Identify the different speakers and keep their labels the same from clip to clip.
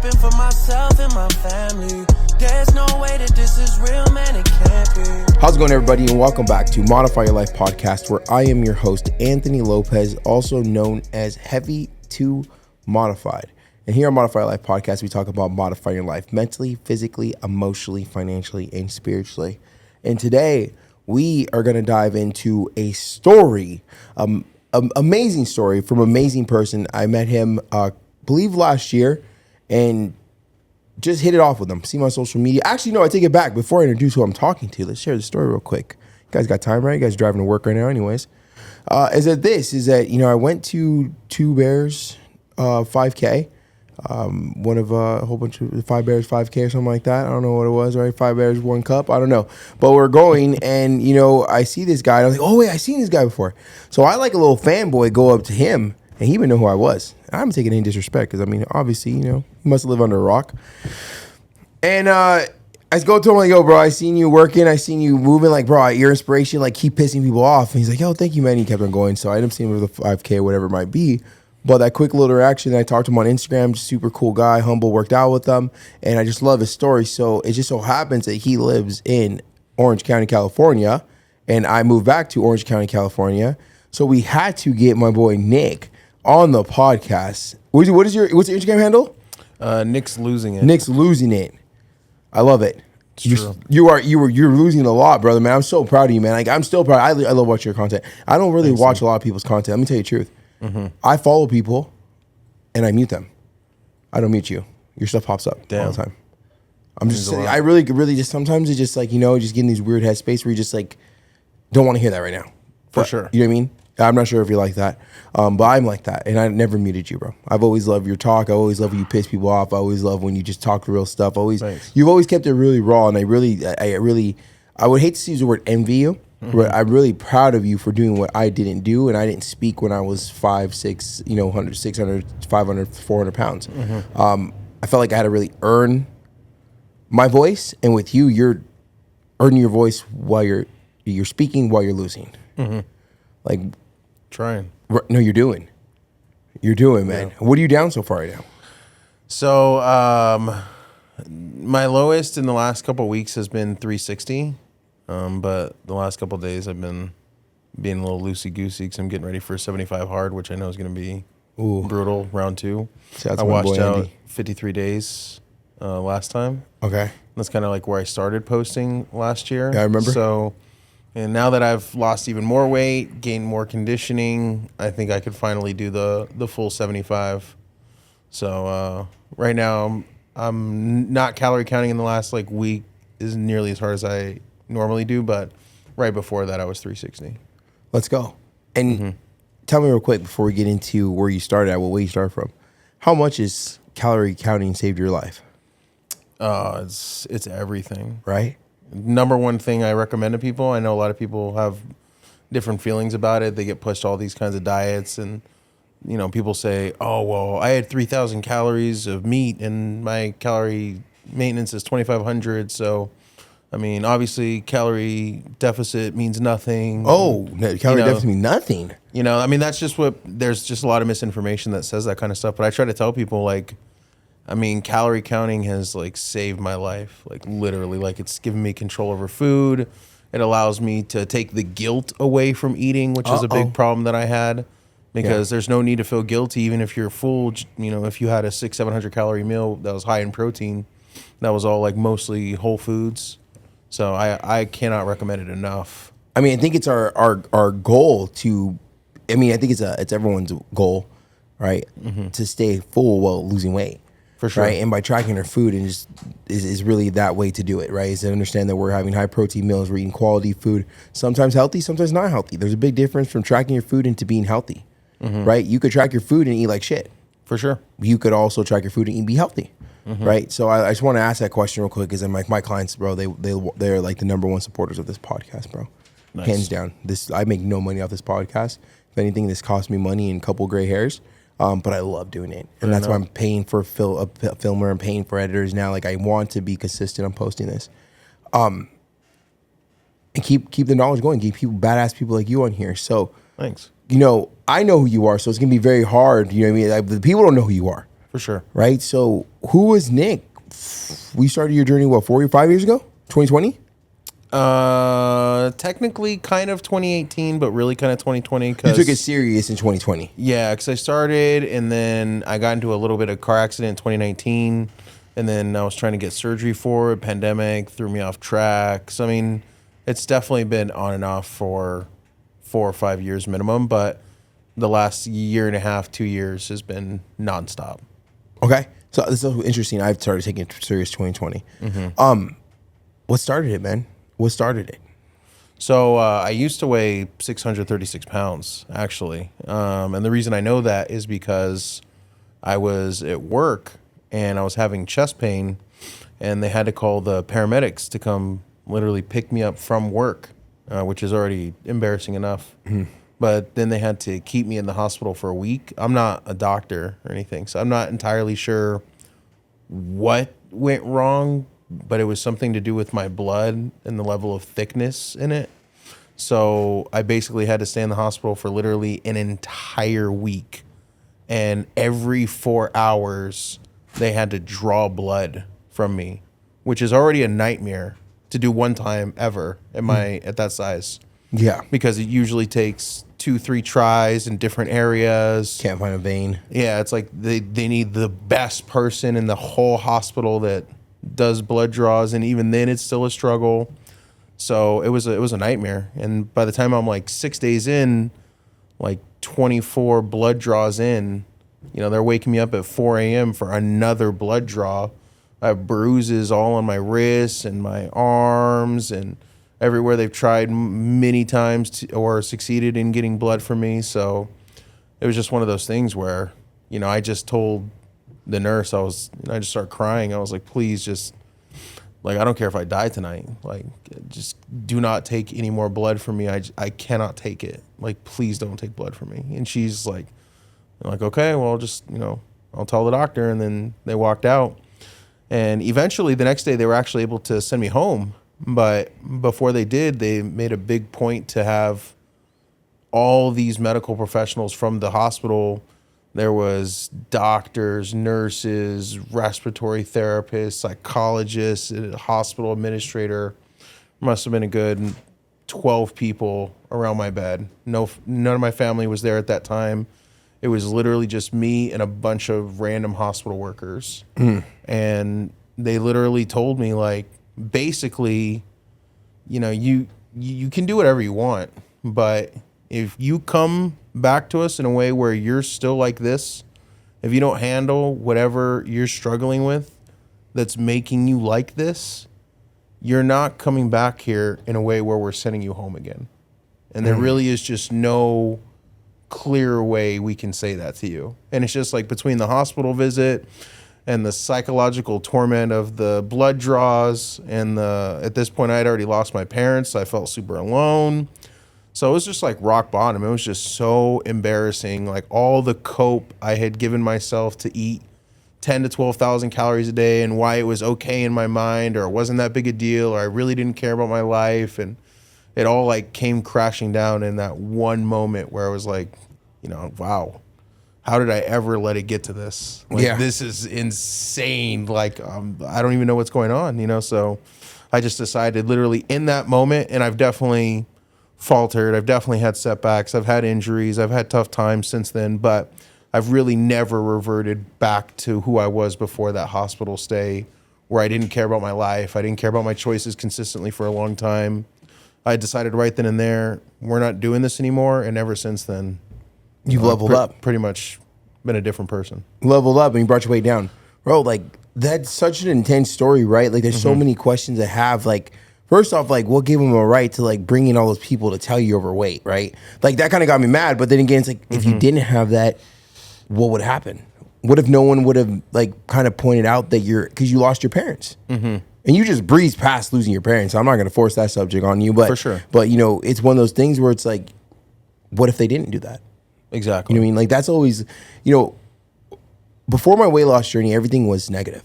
Speaker 1: rapping for myself and my family. There's no way that this is real, man, it can't be.
Speaker 2: How's it going, everybody, and welcome back to Modify Your Life podcast, where I am your host, Anthony Lopez, also known as Heavy to Modified. And here on Modify Your Life podcast, we talk about modifying your life mentally, physically, emotionally, financially, and spiritually. And today, we are going to dive into a story, amazing story from an amazing person. I met him, I believe last year, and just hit it off with him. See him on social media. Actually, no, I take it back. Before I introduce who I'm talking to, let's share the story real quick. You guys got time, right? You guys driving to work right now anyways. I went to Two Bears 5K. One of a whole bunch of Five Bears 5K or something like that. I don't know what it was, right? Five Bears, one cup. I don't know. But we're going, and, I see this guy. And I was like, oh, wait, I've seen this guy before. So I, like a little fanboy, go up to him, and he even know who I was. I'm taking any disrespect because, obviously, he must live under a rock. And I go to him, like, yo, bro, I seen you working. I seen you moving. Like, bro, your inspiration, like, keep pissing people off. And he's like, yo, thank you, man. He kept on going. So I ended up seeing him with the 5K, whatever it might be. But that quick little interaction, I talked to him on Instagram, super cool guy, humble, worked out with him. And I just love his story. So it just so happens that he lives in Orange County, California. And I moved back to Orange County, California. So we had to get my boy Nick on the podcast. What's your Instagram handle?
Speaker 3: Nick's losing it.
Speaker 2: Nick's losing it. I love it.
Speaker 3: True.
Speaker 2: You're losing a lot, brother, man. I'm so proud of you, man. Like, I'm still proud. I love watching your content. I don't really watch a lot of people's content. Let me tell you the truth. Mm-hmm. I follow people, and I mute them. I don't mute you. Your stuff pops up all the time. I'm just saying. I really just sometimes it's just like just getting these weird headspace where you just like don't want to hear that right now.
Speaker 3: For sure.
Speaker 2: You know what I mean? I'm not sure if you're like that, but I'm like that, and I never muted you, bro. I've always loved your talk. I always love when you piss people off. I always love when you just talk real stuff. You've always kept it really raw, and I would hate to use the word envy you, but I'm really proud of you for doing what I didn't do, and I didn't speak when I was 5'6", 100, 600, 500, 400 pounds. Mm-hmm. I felt like I had to really earn my voice, and with you, you're earning your voice while you're speaking while you're losing. Mm-hmm. Like.
Speaker 3: Trying.
Speaker 2: No, you're doing, man. Yeah. What are you down so far right now?
Speaker 3: So, my lowest in the last couple of weeks has been 360. But the last couple of days I've been being a little loosey-goosey because I'm getting ready for 75 hard, which I know is going to be brutal, round 2. I washed out 53 days last time.
Speaker 2: Okay.
Speaker 3: That's kind of like where I started posting last year.
Speaker 2: Yeah, I remember.
Speaker 3: So... And now that I've lost even more weight, gained more conditioning, I think I could finally do the full 75. So right now, I'm not calorie counting in the last week is nearly as hard as I normally do, but right before that, I was 360.
Speaker 2: Let's go. And tell me real quick before we get into where you started at, what way you started from. How much is calorie counting saved your life?
Speaker 3: It's everything.
Speaker 2: Right?
Speaker 3: Number one thing I recommend to people. I know a lot of people have different feelings about it. They get pushed all these kinds of diets, and people say, "Oh, well, I had 3,000 calories of meat, and my calorie maintenance is 2,500." So, obviously, calorie deficit means nothing.
Speaker 2: Oh, calorie deficit means nothing.
Speaker 3: That's just what. There's just a lot of misinformation that says that kind of stuff. But I try to tell people calorie counting has saved my life, literally. It's given me control over food. It allows me to take the guilt away from eating, which is a big problem that I had, because there's no need to feel guilty, even if you're full. If you had a 600-700 calorie meal that was high in protein, that was all mostly whole foods. So I cannot recommend it enough.
Speaker 2: I think it's our goal to. I think it's everyone's goal, right? Mm-hmm. To stay full while losing weight. For sure. Right? And by tracking our food and just is really that way to do it, right? Is to understand that we're having high protein meals, we're eating quality food, sometimes healthy, sometimes not healthy. There's a big difference from tracking your food into being healthy, right? You could track your food and eat like shit.
Speaker 3: For sure.
Speaker 2: You could also track your food and be healthy, right? So I just want to ask that question real quick because my clients, bro, they're the number one supporters of this podcast, bro. Nice. Hands down. I make no money off this podcast. If anything, this cost me money and a couple gray hairs. But I love doing it. And that's why I'm paying for a filmer and paying for editors now. I want to be consistent on posting this. And keep the knowledge going. Keep badass people like you on here. So
Speaker 3: thanks.
Speaker 2: I know who you are, so it's going to be very hard. You know what I mean? The people don't know who you are.
Speaker 3: For sure.
Speaker 2: Right? So who was Nick? We started your journey, what, 4 or 5 years ago? 2020?
Speaker 3: Technically kind of 2018, but really kind of 2020.
Speaker 2: You took it serious in 2020.
Speaker 3: Yeah, because I started and then I got into a little bit of car accident in 2019. And then I was trying to get surgery for it. Pandemic threw me off track. So, I mean, it's definitely been on and off for 4 or 5 years minimum. But the last year and a half, 2 years has been nonstop.
Speaker 2: Okay. So this is so interesting. I've started taking it serious 2020. What started it, man? What started it?
Speaker 3: So I used to weigh 636 pounds, actually. And the reason I know that is because I was at work and I was having chest pain, and they had to call the paramedics to come literally pick me up from work, which is already embarrassing enough. But then they had to keep me in the hospital for a week. I'm not a doctor or anything, so I'm not entirely sure what went wrong, but it was something to do with my blood and the level of thickness in it. So I basically had to stay in the hospital for literally an entire week. And every 4 hours, they had to draw blood from me, which is already a nightmare to do one time ever at that size.
Speaker 2: Yeah.
Speaker 3: Because it usually takes 2-3 tries in different areas.
Speaker 2: Can't find a vein.
Speaker 3: Yeah, it's like they need the best person in the whole hospital that does blood draws, and even then it's still a struggle. So it was a nightmare. And by the time I'm like 6 days in, like 24 blood draws in, they're waking me up at 4 a.m. for another blood draw. I have bruises all on my wrists and my arms and everywhere they've tried many times or succeeded in getting blood from me. So it was just one of those things where, I just told the nurse, I just started crying. I was like, please just, like, I don't care if I die tonight. Like, just do not take any more blood from me. I cannot take it. Like, please don't take blood from me. And she's like, okay, well, just, I'll tell the doctor. And then they walked out. And eventually the next day they were actually able to send me home. But before they did, they made a big point to have all these medical professionals from the hospital. There was doctors, nurses, respiratory therapists, psychologists, a hospital administrator. Must have been a good 12 people around my bed. None of my family was there at that time. It was literally just me and a bunch of random hospital workers. And they literally told me, like, basically, you can do whatever you want, but if you come back to us in a way where you're still like this, if you don't handle whatever you're struggling with that's making you like this, you're not coming back here in a way where we're sending you home again. And there really is just no clear way we can say that to you. And it's just like between the hospital visit and the psychological torment of the blood draws and at this point I had already lost my parents, so I felt super alone. So it was just like rock bottom. It was just so embarrassing. Like all the cope I had given myself to eat 10 to 12,000 calories a day and why it was okay in my mind, or it wasn't that big a deal, or I really didn't care about my life. And it all like came crashing down in that one moment where I was like, wow, how did I ever let it get to this? Like, this is insane. Like, I don't even know what's going on, So I just decided literally in that moment, and I've definitely faltered. I've definitely had setbacks. I've had injuries. I've had tough times since then, but I've really never reverted back to who I was before that hospital stay, where I didn't care about my life. I didn't care about my choices consistently for a long time. I decided right then and there, we're not doing this anymore. And ever since then,
Speaker 2: you've leveled up.
Speaker 3: Pretty much been a different person.
Speaker 2: Leveled up and you brought your weight down. Bro, like, that's such an intense story, right? Like, there's so many questions I have. Like, first off, like, what gave them a right to, like, bring in all those people to tell you overweight, right? Like, that kind of got me mad. But then again, it's like, if you didn't have that, what would happen? What if no one would have, like, kind of pointed out that because you lost your parents? And you just breezed past losing your parents. So I'm not going to force that subject on you. But,
Speaker 3: for sure.
Speaker 2: But, it's one of those things where it's like, what if they didn't do that?
Speaker 3: Exactly.
Speaker 2: You know what I mean? Like, that's always, before my weight loss journey, everything was negative.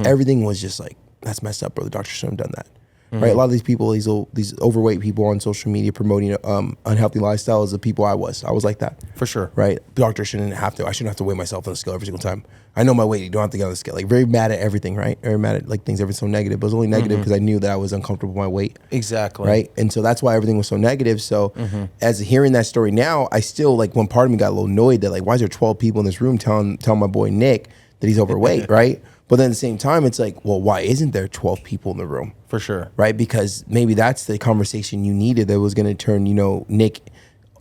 Speaker 2: Everything was just like, that's messed up, bro. The doctor shouldn't have done that. right? A lot of these people, these overweight people on social media promoting unhealthy lifestyles, the people I was like that.
Speaker 3: For sure.
Speaker 2: Right? Doctor I shouldn't have to weigh myself on the scale every single time. I know my weight, you don't have to get on the scale. Like very mad at everything, right? Very mad at like things, everything's so negative. But it was only negative because I knew that I was uncomfortable with my weight.
Speaker 3: Exactly.
Speaker 2: Right? And so that's why everything was so negative. So as hearing that story now, I still like one part of me got a little annoyed that like, why is there 12 people in this room telling my boy Nick that he's overweight, right? But then at the same time, it's like, well, why isn't there 12 people in the room?
Speaker 3: For sure.
Speaker 2: Right? Because maybe that's the conversation you needed that was going to turn,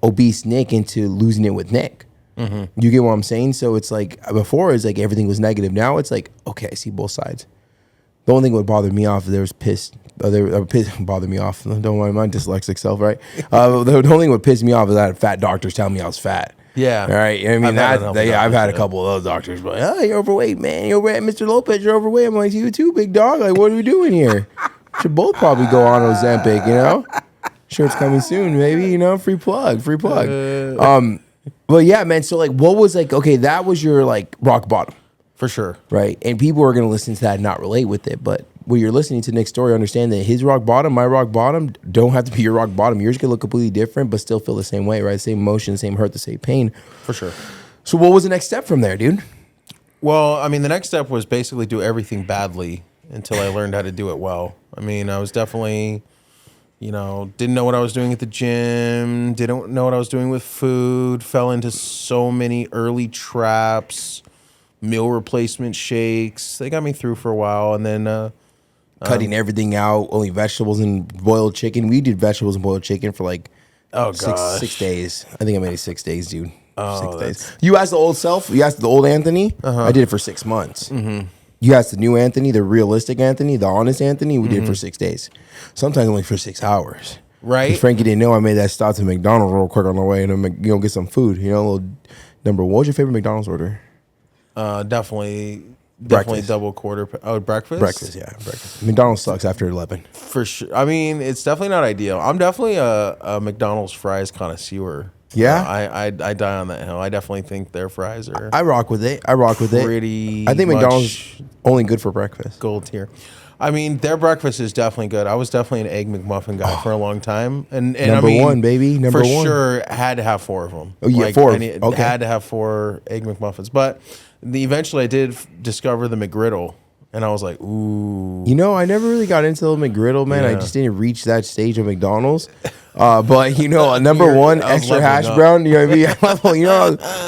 Speaker 2: obese Nick into losing it with Nick. You get what I'm saying? So it's like, before it's like everything was negative. Now it's like, okay, I see both sides. The only thing that would bother me off if there was piss bother me off. Don't worry, my dyslexic self, right? The only thing that would piss me off is that fat doctors telling me I was fat.
Speaker 3: Yeah.
Speaker 2: All right. I mean, I've had a couple of those doctors, but you're overweight, man. You're overweight, Mr. Lopez. You're overweight. I'm like, you too, big dog. Like, what are we doing here? Should both probably go on Ozempic, Sure, it's coming soon, maybe. Free plug. But yeah, man. So like, what was like? Okay, that was your like rock bottom,
Speaker 3: For sure.
Speaker 2: right? And people are gonna listen to that and not relate with it, but when you're listening to Nick's story, understand that his rock bottom, my rock bottom, don't have to be your rock bottom. Yours can look completely different, but still feel the same way, right? Same emotion, same hurt, the same pain.
Speaker 3: For sure.
Speaker 2: So what was the next step from there, dude?
Speaker 3: Well, I mean, the next step was basically do everything badly until I learned how to do it well. I mean, I was definitely, didn't know what I was doing at the gym, didn't know what I was doing with food, fell into so many early traps, meal replacement shakes. They got me through for a while, and then
Speaker 2: Cutting everything out, only vegetables and boiled chicken. We did vegetables and boiled chicken for like 6 days. I think I made it 6 days, dude. 6 days. You asked the old self. You asked the old Anthony. I did it for 6 months. You asked the new Anthony, the realistic Anthony, the honest Anthony. We did it for 6 days. Sometimes only for 6 hours.
Speaker 3: Right.
Speaker 2: If Frankie didn't know, I made that stop to McDonald's real quick on the way and get some food. A little number. What was your favorite McDonald's order?
Speaker 3: Definitely
Speaker 2: Breakfast.
Speaker 3: double quarter. Breakfast.
Speaker 2: Breakfast. McDonald's sucks after 11.
Speaker 3: For sure. I mean, it's definitely not ideal. I'm definitely a McDonald's fries connoisseur.
Speaker 2: Yeah?
Speaker 3: I die on that hill. I definitely think their fries are
Speaker 2: I rock with it.
Speaker 3: pretty
Speaker 2: I think
Speaker 3: much
Speaker 2: McDonald's only good for breakfast.
Speaker 3: gold tier. I mean, their breakfast is definitely good. I was definitely an egg McMuffin guy for a long time, and
Speaker 2: Number
Speaker 3: I mean,
Speaker 2: one, baby. Number
Speaker 3: for
Speaker 2: one.
Speaker 3: sure had to have 4 of them.
Speaker 2: Oh, yeah, 4. Okay.
Speaker 3: Had to have 4 egg McMuffins, but eventually I did discover the McGriddle, and I was like, ooh.
Speaker 2: I never really got into the McGriddle, man. I
Speaker 3: Yeah.
Speaker 2: just didn't reach that stage of McDonald's. But number one,
Speaker 3: I was
Speaker 2: extra
Speaker 3: leveling
Speaker 2: hash
Speaker 3: up.
Speaker 2: brown. You know what I mean?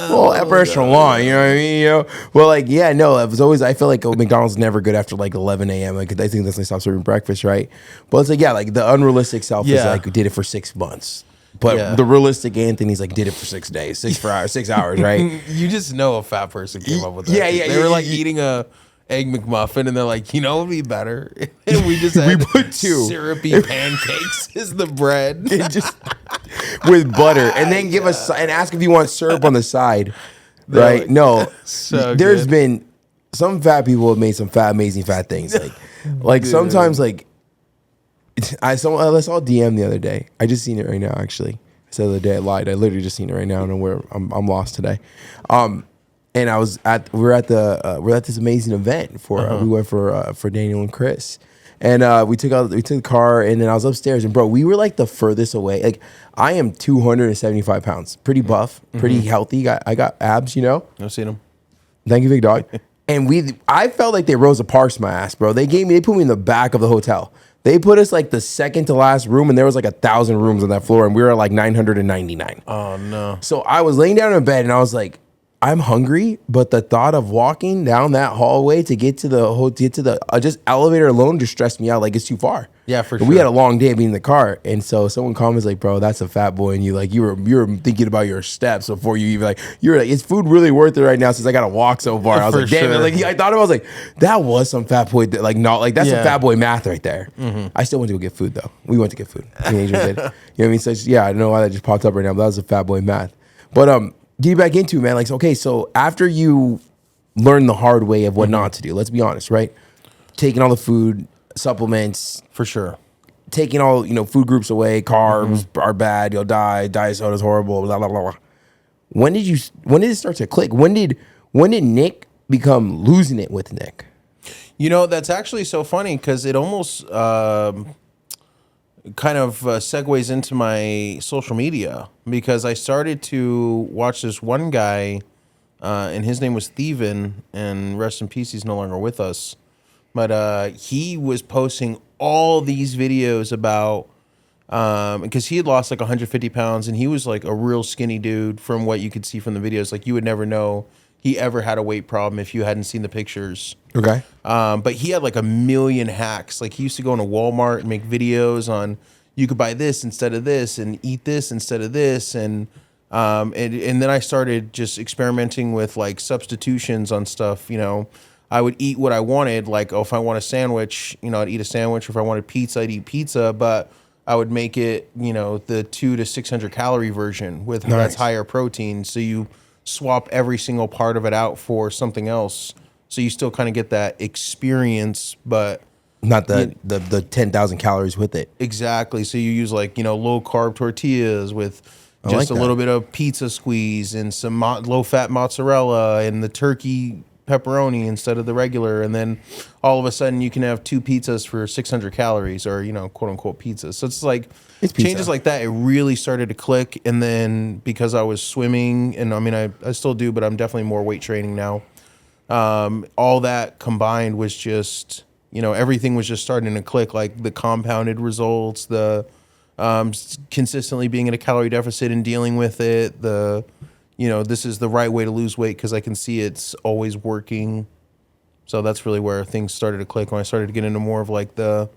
Speaker 2: Well, upper echelon. You know what I mean? Well, like, yeah, no. It was always. I feel like McDonald's never good after like 11 a.m. Like, I think that's when they stop serving breakfast, right? But it's like, yeah, like the unrealistic self is
Speaker 3: Yeah.
Speaker 2: like did it for 6 months. But
Speaker 3: Yeah.
Speaker 2: the realistic Anthony's like did it for 6 days, 6 hours, right?
Speaker 3: You just know a fat person came up with that.
Speaker 2: Yeah, yeah,
Speaker 3: They
Speaker 2: yeah,
Speaker 3: were like
Speaker 2: yeah.
Speaker 3: eating a egg McMuffin, and they're like, what would be better? And we just had
Speaker 2: We put 2.
Speaker 3: syrupy pancakes as the bread.
Speaker 2: It just with butter, and then give us and ask if you want syrup on the side, right?
Speaker 3: like,
Speaker 2: No,
Speaker 3: so
Speaker 2: there's
Speaker 3: good.
Speaker 2: been some fat people have made some amazing fat things. Like sometimes like I saw a DM the other day. I just seen it right now. Actually, I said the other day I lied. I literally just seen it right now, and I'm lost today. And we're at this amazing event for we went for Daniel and Chris, and we took the car, and then I was upstairs, and bro, we were like the furthest away. Like I am 275 pounds, pretty buff, pretty healthy. I got abs,
Speaker 3: I've seen them.
Speaker 2: Thank you, big dog. And I felt like they Rosa Parks my ass, bro. They put me in the back of the hotel. They put us like the second to last room, and there was like 1,000 rooms on that floor, and we were at like 999.
Speaker 3: Oh no.
Speaker 2: So I was laying down in bed, and I was like, I'm hungry, but the thought of walking down that hallway to get to the just elevator alone just stressed me out. Like it's too far.
Speaker 3: Yeah, for
Speaker 2: But
Speaker 3: sure.
Speaker 2: we had a long day being in the car, and so someone comments like, "Bro, that's a fat boy," and you were thinking about your steps before you even you were like, "Is food really worth it right now?" Since I got to walk so far, I was
Speaker 3: For
Speaker 2: like, "Damn it!"
Speaker 3: sure.
Speaker 2: Like I thought I was like, that was some fat boy. That's some
Speaker 3: Yeah.
Speaker 2: fat boy math right there. I still went to go get food though. We went to get food. Me and Adrian did. You know what I mean? So yeah, I don't know why that just popped up right now, but that was a fat boy math. But get back into it, man. Like, okay, so after you learn the hard way of what not to do, let's be honest, right? Taking all the food, supplements,
Speaker 3: For sure.
Speaker 2: taking all, food groups away, carbs are bad, you'll die, diet soda's horrible, blah, blah, blah, blah. When did it start to click? When did Nick become losing it with Nick?
Speaker 3: That's actually so funny because it almost kind of segues into my social media, because I started to watch this one guy, and his name was Thievin, and rest in peace, he's no longer with us. But he was posting all these videos about, because he had lost like 150 pounds, and he was like a real skinny dude from what you could see from the videos. Like, you would never know he ever had a weight problem if you hadn't seen the pictures.
Speaker 2: Okay.
Speaker 3: But he had like a million hacks. Like, he used to go into Walmart and make videos on, you could buy this instead of this and eat this instead of this. And then I started just experimenting with like substitutions on stuff. You know, I would eat what I wanted. Like, oh, if I want a sandwich, you know, I'd eat a sandwich. Or if I wanted pizza, I'd eat pizza. But I would make it, you know, the 200 to 600 calorie version with that's higher protein. So you swap every single part of it out for something else. So you still kind of get that experience, but
Speaker 2: not the 10,000 calories with it.
Speaker 3: Exactly. So you use like, you know, low carb tortillas with just a little bit of pizza squeeze and some low fat mozzarella and the turkey pepperoni instead of the regular. And then all of a sudden you can have 2 pizzas for 600 calories, or, you know, quote unquote pizzas. So it's like changes like that. It really started to click. And then because I was swimming, and I mean, I still do, but I'm definitely more weight training now. All that combined was just, you know, everything was just starting to click, like the compounded results, the consistently being in a calorie deficit and dealing with it, the, you know, this is the right way to lose weight because I can see it's always working. So that's really where things started to click, when I started to get into more of like the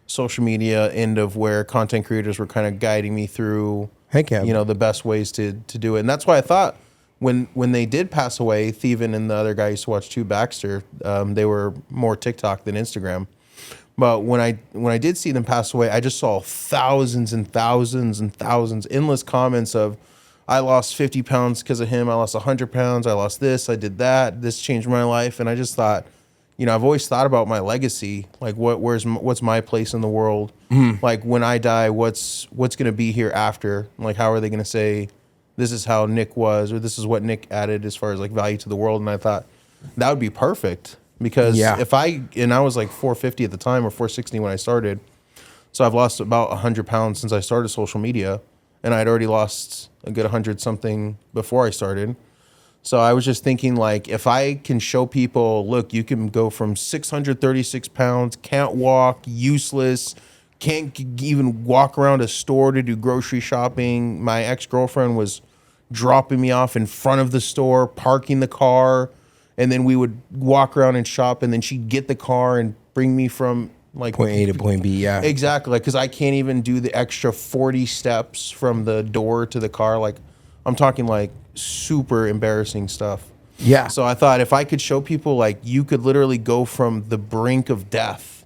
Speaker 3: social media end of where content creators were kind of guiding me through, you know, the best ways to do it. And that's why I thought when they did pass away, Thievin and the other guy I used to watch too, Baxter, they were more TikTok than Instagram. But when I did see them pass away, I just saw thousands and thousands and thousands, endless comments of, I lost 50 pounds because of him. I lost 100 pounds. I lost this. I did that. This changed my life. And I just thought, you know, I've always thought about my legacy. Like, what's my place in the world? Like, when I die, what's going to be here after? Like, how are they going to say, this is how Nick was, or this is what Nick added as far as like value to the world? And I thought that would be perfect, because if I was like 450 at the time, or 460 when I started. So I've lost about 100 pounds since I started social media, and I'd already lost a good 100 something before I started. So I was just thinking, like, if I can show people, look, you can go from 636 pounds, can't walk, useless, can't even walk around a store to do grocery shopping. My ex-girlfriend was dropping me off in front of the store, parking the car, and then we would walk around and shop, and then she'd get the car and bring me from like
Speaker 2: point A to point B. Yeah,
Speaker 3: exactly. Like, because I can't even do the extra 40 steps from the door to the car. Like, I'm talking like super embarrassing stuff.
Speaker 2: Yeah.
Speaker 3: So I thought, if I could show people, like, you could literally go from the brink of death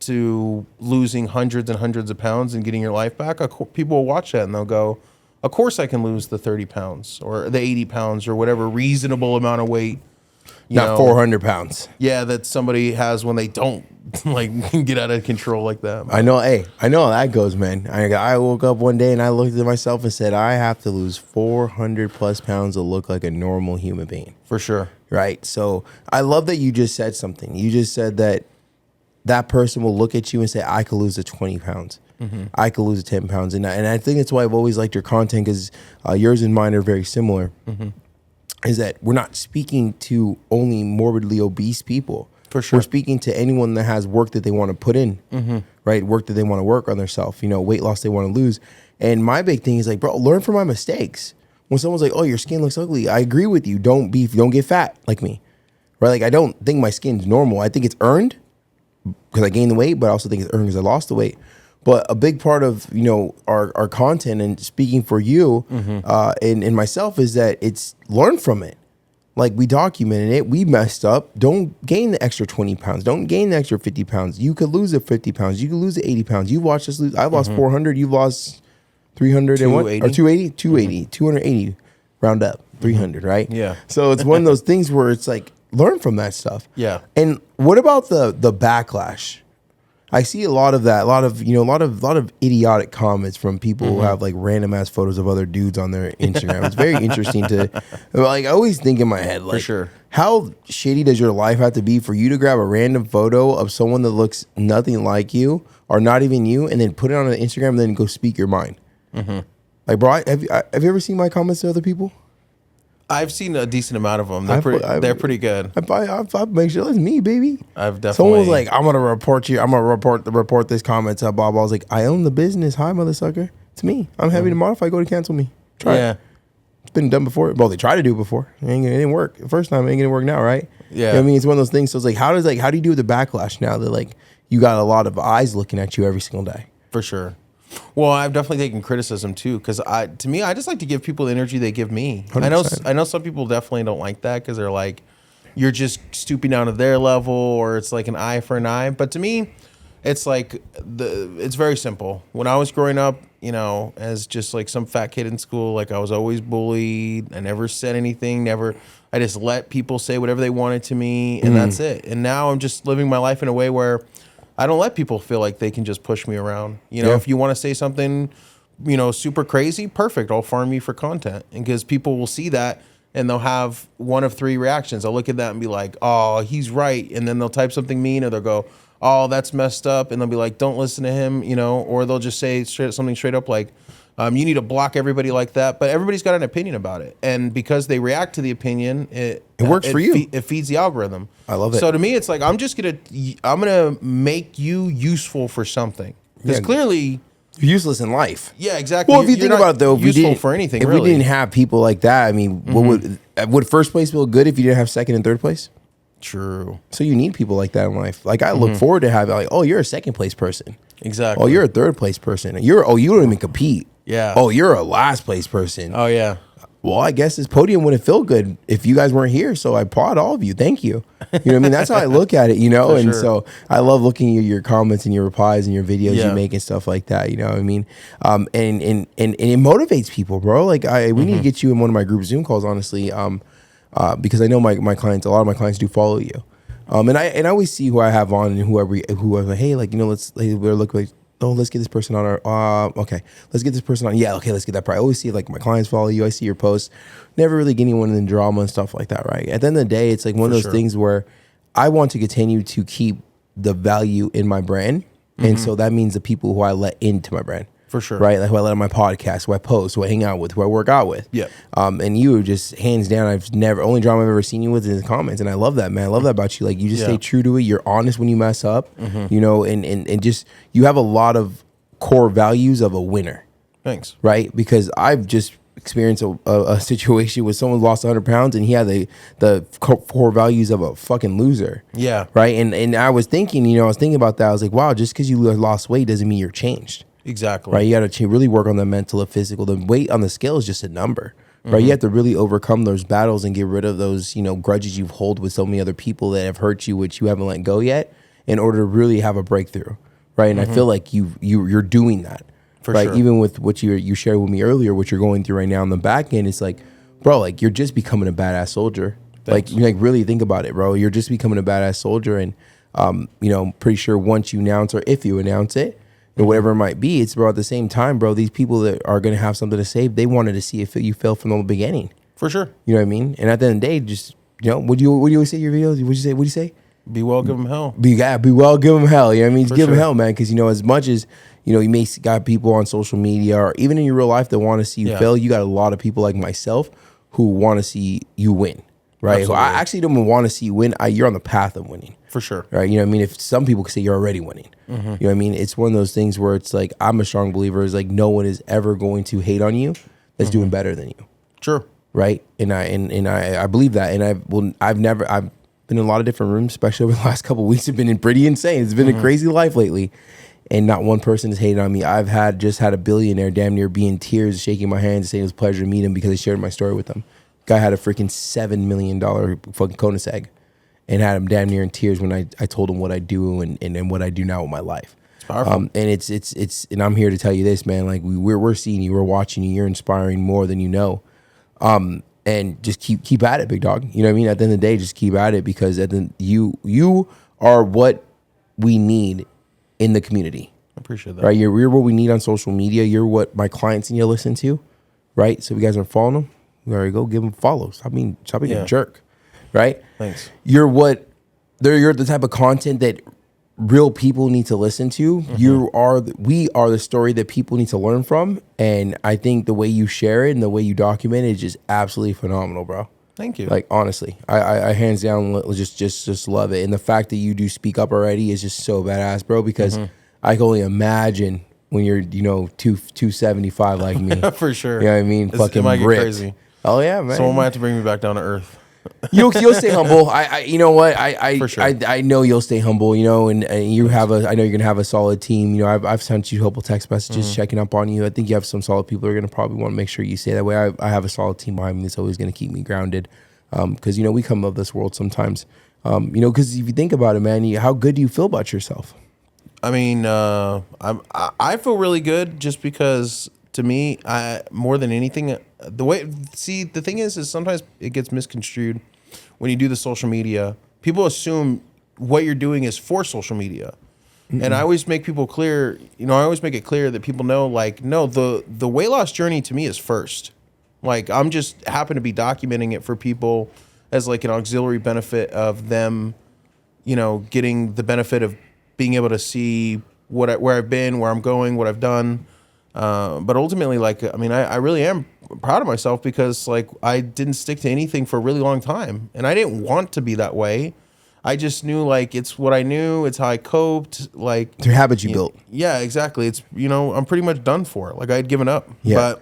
Speaker 3: to losing hundreds and hundreds of pounds and getting your life back, people will watch that and they'll go, of course I can lose the 30 pounds or the 80 pounds or whatever reasonable amount of weight.
Speaker 2: Not 400 pounds.
Speaker 3: Yeah, that somebody has when they don't like get out of control like that.
Speaker 2: I know. Hey, I know how that goes, man. I woke up one day and I looked at myself and said, I have to lose 400 plus pounds to look like a normal human being.
Speaker 3: For sure.
Speaker 2: Right. So I love that you just said something. You just said that person will look at you and say, I could lose 20 pounds. I could lose 10 pounds. And I think that's why I've always liked your content, because yours and mine are very similar. Is that we're not speaking to only morbidly obese people.
Speaker 3: For sure.
Speaker 2: We're speaking to anyone that has work that they want to put in, right? Work that they want to work on themselves, weight loss they want to lose. And my big thing is like, bro, learn from my mistakes. When someone's like, oh, your skin looks ugly, I agree with you. Don't get fat like me, right? Like, I don't think my skin's normal. I think it's earned because I gained the weight, but I also think it's earned because I lost the weight. But a big part of, our content and speaking for you and myself is that it's learn from it. Like, we documented it. We messed up. Don't gain the extra 20 pounds. Don't gain the extra 50 pounds. You could lose the 50 pounds. You could lose the 80 pounds. You watched us lose. I lost 400. You lost 300 and what? Or 280? 280. 280. Round up. 300, right?
Speaker 3: Yeah.
Speaker 2: So it's one of those things where it's like, learn from that stuff.
Speaker 3: Yeah.
Speaker 2: And what about the backlash? I see a lot of that, a lot of idiotic comments from people who have like random ass photos of other dudes on their Instagram. It's very interesting to, like, I always think in my head, like,
Speaker 3: For sure.
Speaker 2: how shitty does your life have to be for you to grab a random photo of someone that looks nothing like you or not even you, and then put it on an Instagram and then go speak your mind? Like, bro, have you ever seen my comments to other people?
Speaker 3: I've seen a decent amount of them. They're pretty good.
Speaker 2: I make sure that's me, baby.
Speaker 3: I've definitely.
Speaker 2: Someone was like, "I'm gonna report you. I'm gonna report this comment up." Bob, I was like, "I own the business. Hi, mother sucker. It's me. I'm happy to modify. Go to cancel me. Try it. It's been done before. Well, they tried to do it before. It didn't work the first time. It ain't gonna work now, right?
Speaker 3: Yeah.
Speaker 2: You know what I mean, it's one of those things. So it's like, how do you deal with the backlash now that like you got a lot of eyes looking at you every single day?
Speaker 3: For sure. Well, I've definitely taken criticism too, because I just like to give people the energy they give me.
Speaker 2: 100%.
Speaker 3: I know some people definitely don't like that because they're like, you're just stooping down to their level, or it's like an eye for an eye. But to me, it's like it's very simple. When I was growing up, you know, as just like some fat kid in school, like I was always bullied. I never said anything. I just let people say whatever they wanted to me, and that's it. And now I'm just living my life in a way where I don't let people feel like they can just push me around. You know, if you want to say something, you know, super crazy, perfect. I'll farm you for content. And because people will see that and they'll have one of three reactions. They'll look at that and be like, oh, he's right. And then they'll type something mean, or they'll go, oh, that's messed up. And they'll be like, don't listen to him, you know, or they'll just say something straight up like, you need to block everybody like that. But everybody's got an opinion about it. And because they react to the opinion, it
Speaker 2: works for you.
Speaker 3: It feeds the algorithm.
Speaker 2: I love it.
Speaker 3: So to me, it's like, I'm gonna make you useful for something. Because clearly,
Speaker 2: you're useless in life.
Speaker 3: yeah, exactly.
Speaker 2: Well, if you think about it, though, if
Speaker 3: useful for anything,
Speaker 2: if
Speaker 3: really.
Speaker 2: we didn't have people like that, I mean, what would first place feel good if you didn't have second and third place?
Speaker 3: True.
Speaker 2: So you need people like that in life. Like I look forward to having like, oh, you're a second place person.
Speaker 3: Exactly.
Speaker 2: Oh, you're a third place person. You don't even compete.
Speaker 3: Yeah.
Speaker 2: Oh, you're a last place person.
Speaker 3: Oh yeah.
Speaker 2: Well, I guess this podium wouldn't feel good if you guys weren't here. So I applaud all of you. Thank you. You know what I mean? That's how I look at it, you know? And so I love looking at your comments and your replies and your videos you make and stuff like that. You know what I mean? And it motivates people, bro. Like we need to get you in one of my group Zoom calls, honestly. Because I know my clients, a lot of my clients do follow you. And I always see who I have on and whoever, hey, like, you know, we're looking like, oh, let's get this person on our, okay, let's get this person on. Yeah, okay, let's get that part. I always see like my clients follow you. I see your posts. Never really get anyone in drama and stuff like that, right? At the end of the day, it's like one of those things where I want to continue to keep the value in my brand. And so that means the people who I let into my brand.
Speaker 3: For sure.
Speaker 2: Right? Like who I let on my podcast, who I post, who I hang out with, who I work out with.
Speaker 3: Yeah.
Speaker 2: And you just hands down, only drama I've ever seen you with is in the comments. And I love that, man. I love that about you. Like you just stay true to it. You're honest when you mess up, you know, and just, you have a lot of core values of a winner.
Speaker 3: Thanks.
Speaker 2: Right? Because I've just experienced a situation where someone lost 100 pounds and he had the core values of a fucking loser.
Speaker 3: Yeah.
Speaker 2: Right? And I was thinking about that. I was like, wow, just because you lost weight doesn't mean you're changed.
Speaker 3: Exactly.
Speaker 2: Right, you got to really work on the mental and physical. The weight on the scale is just a number, right? You have to really overcome those battles and get rid of those, you know, grudges you've hold with so many other people that have hurt you, which you haven't let go yet, in order to really have a breakthrough, right? And I feel like you're doing that, right?
Speaker 3: Sure.
Speaker 2: Even with what you shared with me earlier, what you're going through right now on the back end, it's like, bro, like you're just becoming a badass soldier.
Speaker 3: Thanks.
Speaker 2: Like, you like really think about it, bro. You're just becoming a badass soldier, and you know, pretty sure once you announce, or if you announce it, or whatever it might be, it's, bro, at the same time, bro, these people that are going to have something to say, they wanted to see if you fail from the beginning.
Speaker 3: For sure.
Speaker 2: You know what I mean? And at the end of the day, just, you know, what do you always say in your videos? What'd you say?
Speaker 3: Be well, give them hell.
Speaker 2: Be well, give them hell. You know what I mean? Just give them
Speaker 3: sure.
Speaker 2: hell, man. Because, you know, as much as, you know, you may got people on social media or even in your real life that want to see you fail, you got a lot of people like myself who want to see you win. Right? Who I actually don't want to see you win. You're on the path of winning.
Speaker 3: For sure.
Speaker 2: Right? You know what I mean? If some people could say you're already winning. You know what I mean? It's one of those things where it's like, I'm a strong believer is like no one is ever going to hate on you that's doing better than you.
Speaker 3: Sure.
Speaker 2: Right? And I believe that. And I've been in a lot of different rooms, especially over the last couple of weeks. It's been pretty insane. It's been a crazy life lately. And not one person has hated on me. I've just had a billionaire damn near be in tears, shaking my hand, saying it was a pleasure to meet him because I shared my story with him. Guy had a freaking $7 million fucking Conus egg. And had him damn near in tears when I told him what I do and what I do now with my life.
Speaker 3: It's powerful.
Speaker 2: And it's and I'm here to tell you this, man. Like we're seeing you, we're watching you, you're inspiring more than you know. And just keep at it, big dog. You know what I mean? At the end of the day, just keep at it because you are what we need in the community.
Speaker 3: I appreciate that.
Speaker 2: Right? You're what we need on social media. You're what my clients need to listen to. Right? So if you guys are following them, there you go. Give them follows. Stop being a jerk. right?
Speaker 3: Thanks.
Speaker 2: You're the type of content that real people need to listen to. We are the story that people need to learn from. And I think the way you share it and the way you document it is just absolutely phenomenal, bro.
Speaker 3: Thank you.
Speaker 2: Like, honestly, I hands down just love it. And the fact that you do speak up already is just so badass, bro, because I can only imagine when you're, 275 like me.
Speaker 3: For sure.
Speaker 2: You know what I mean? Fucking
Speaker 3: it might get
Speaker 2: ripped.
Speaker 3: crazy.
Speaker 2: Oh, yeah, man.
Speaker 3: Someone might have to bring me back down to earth.
Speaker 2: You'll stay humble. You know what?
Speaker 3: For sure.
Speaker 2: I know you'll stay humble. And you have I know you're gonna have a solid team. I've sent you a couple text messages checking up on you. I think you have some solid people who are gonna probably want to make sure you stay that way. I have a solid team behind me that's always gonna keep me grounded. Because we come of this world sometimes. Because if you think about it, man, how good do you feel about yourself?
Speaker 3: I mean, I feel really good just because to me, more than anything, the thing is sometimes it gets misconstrued when you do the social media. People assume what you're doing is for social media. And I always make people clear, I always make it clear that people know, like, no, the weight loss journey to me is first. Like, I'm just happen to be documenting it for people as like an auxiliary benefit of them, getting the benefit of being able to see where I've been, where I'm going, what I've done. But ultimately, I really am proud of myself because like I didn't stick to anything for a really long time, and I didn't want to be that way. I just knew like it's what I knew, it's how I coped. Like
Speaker 2: the habits you built.
Speaker 3: Yeah, exactly. It's I'm pretty much done for. Like I had given up.
Speaker 2: Yeah.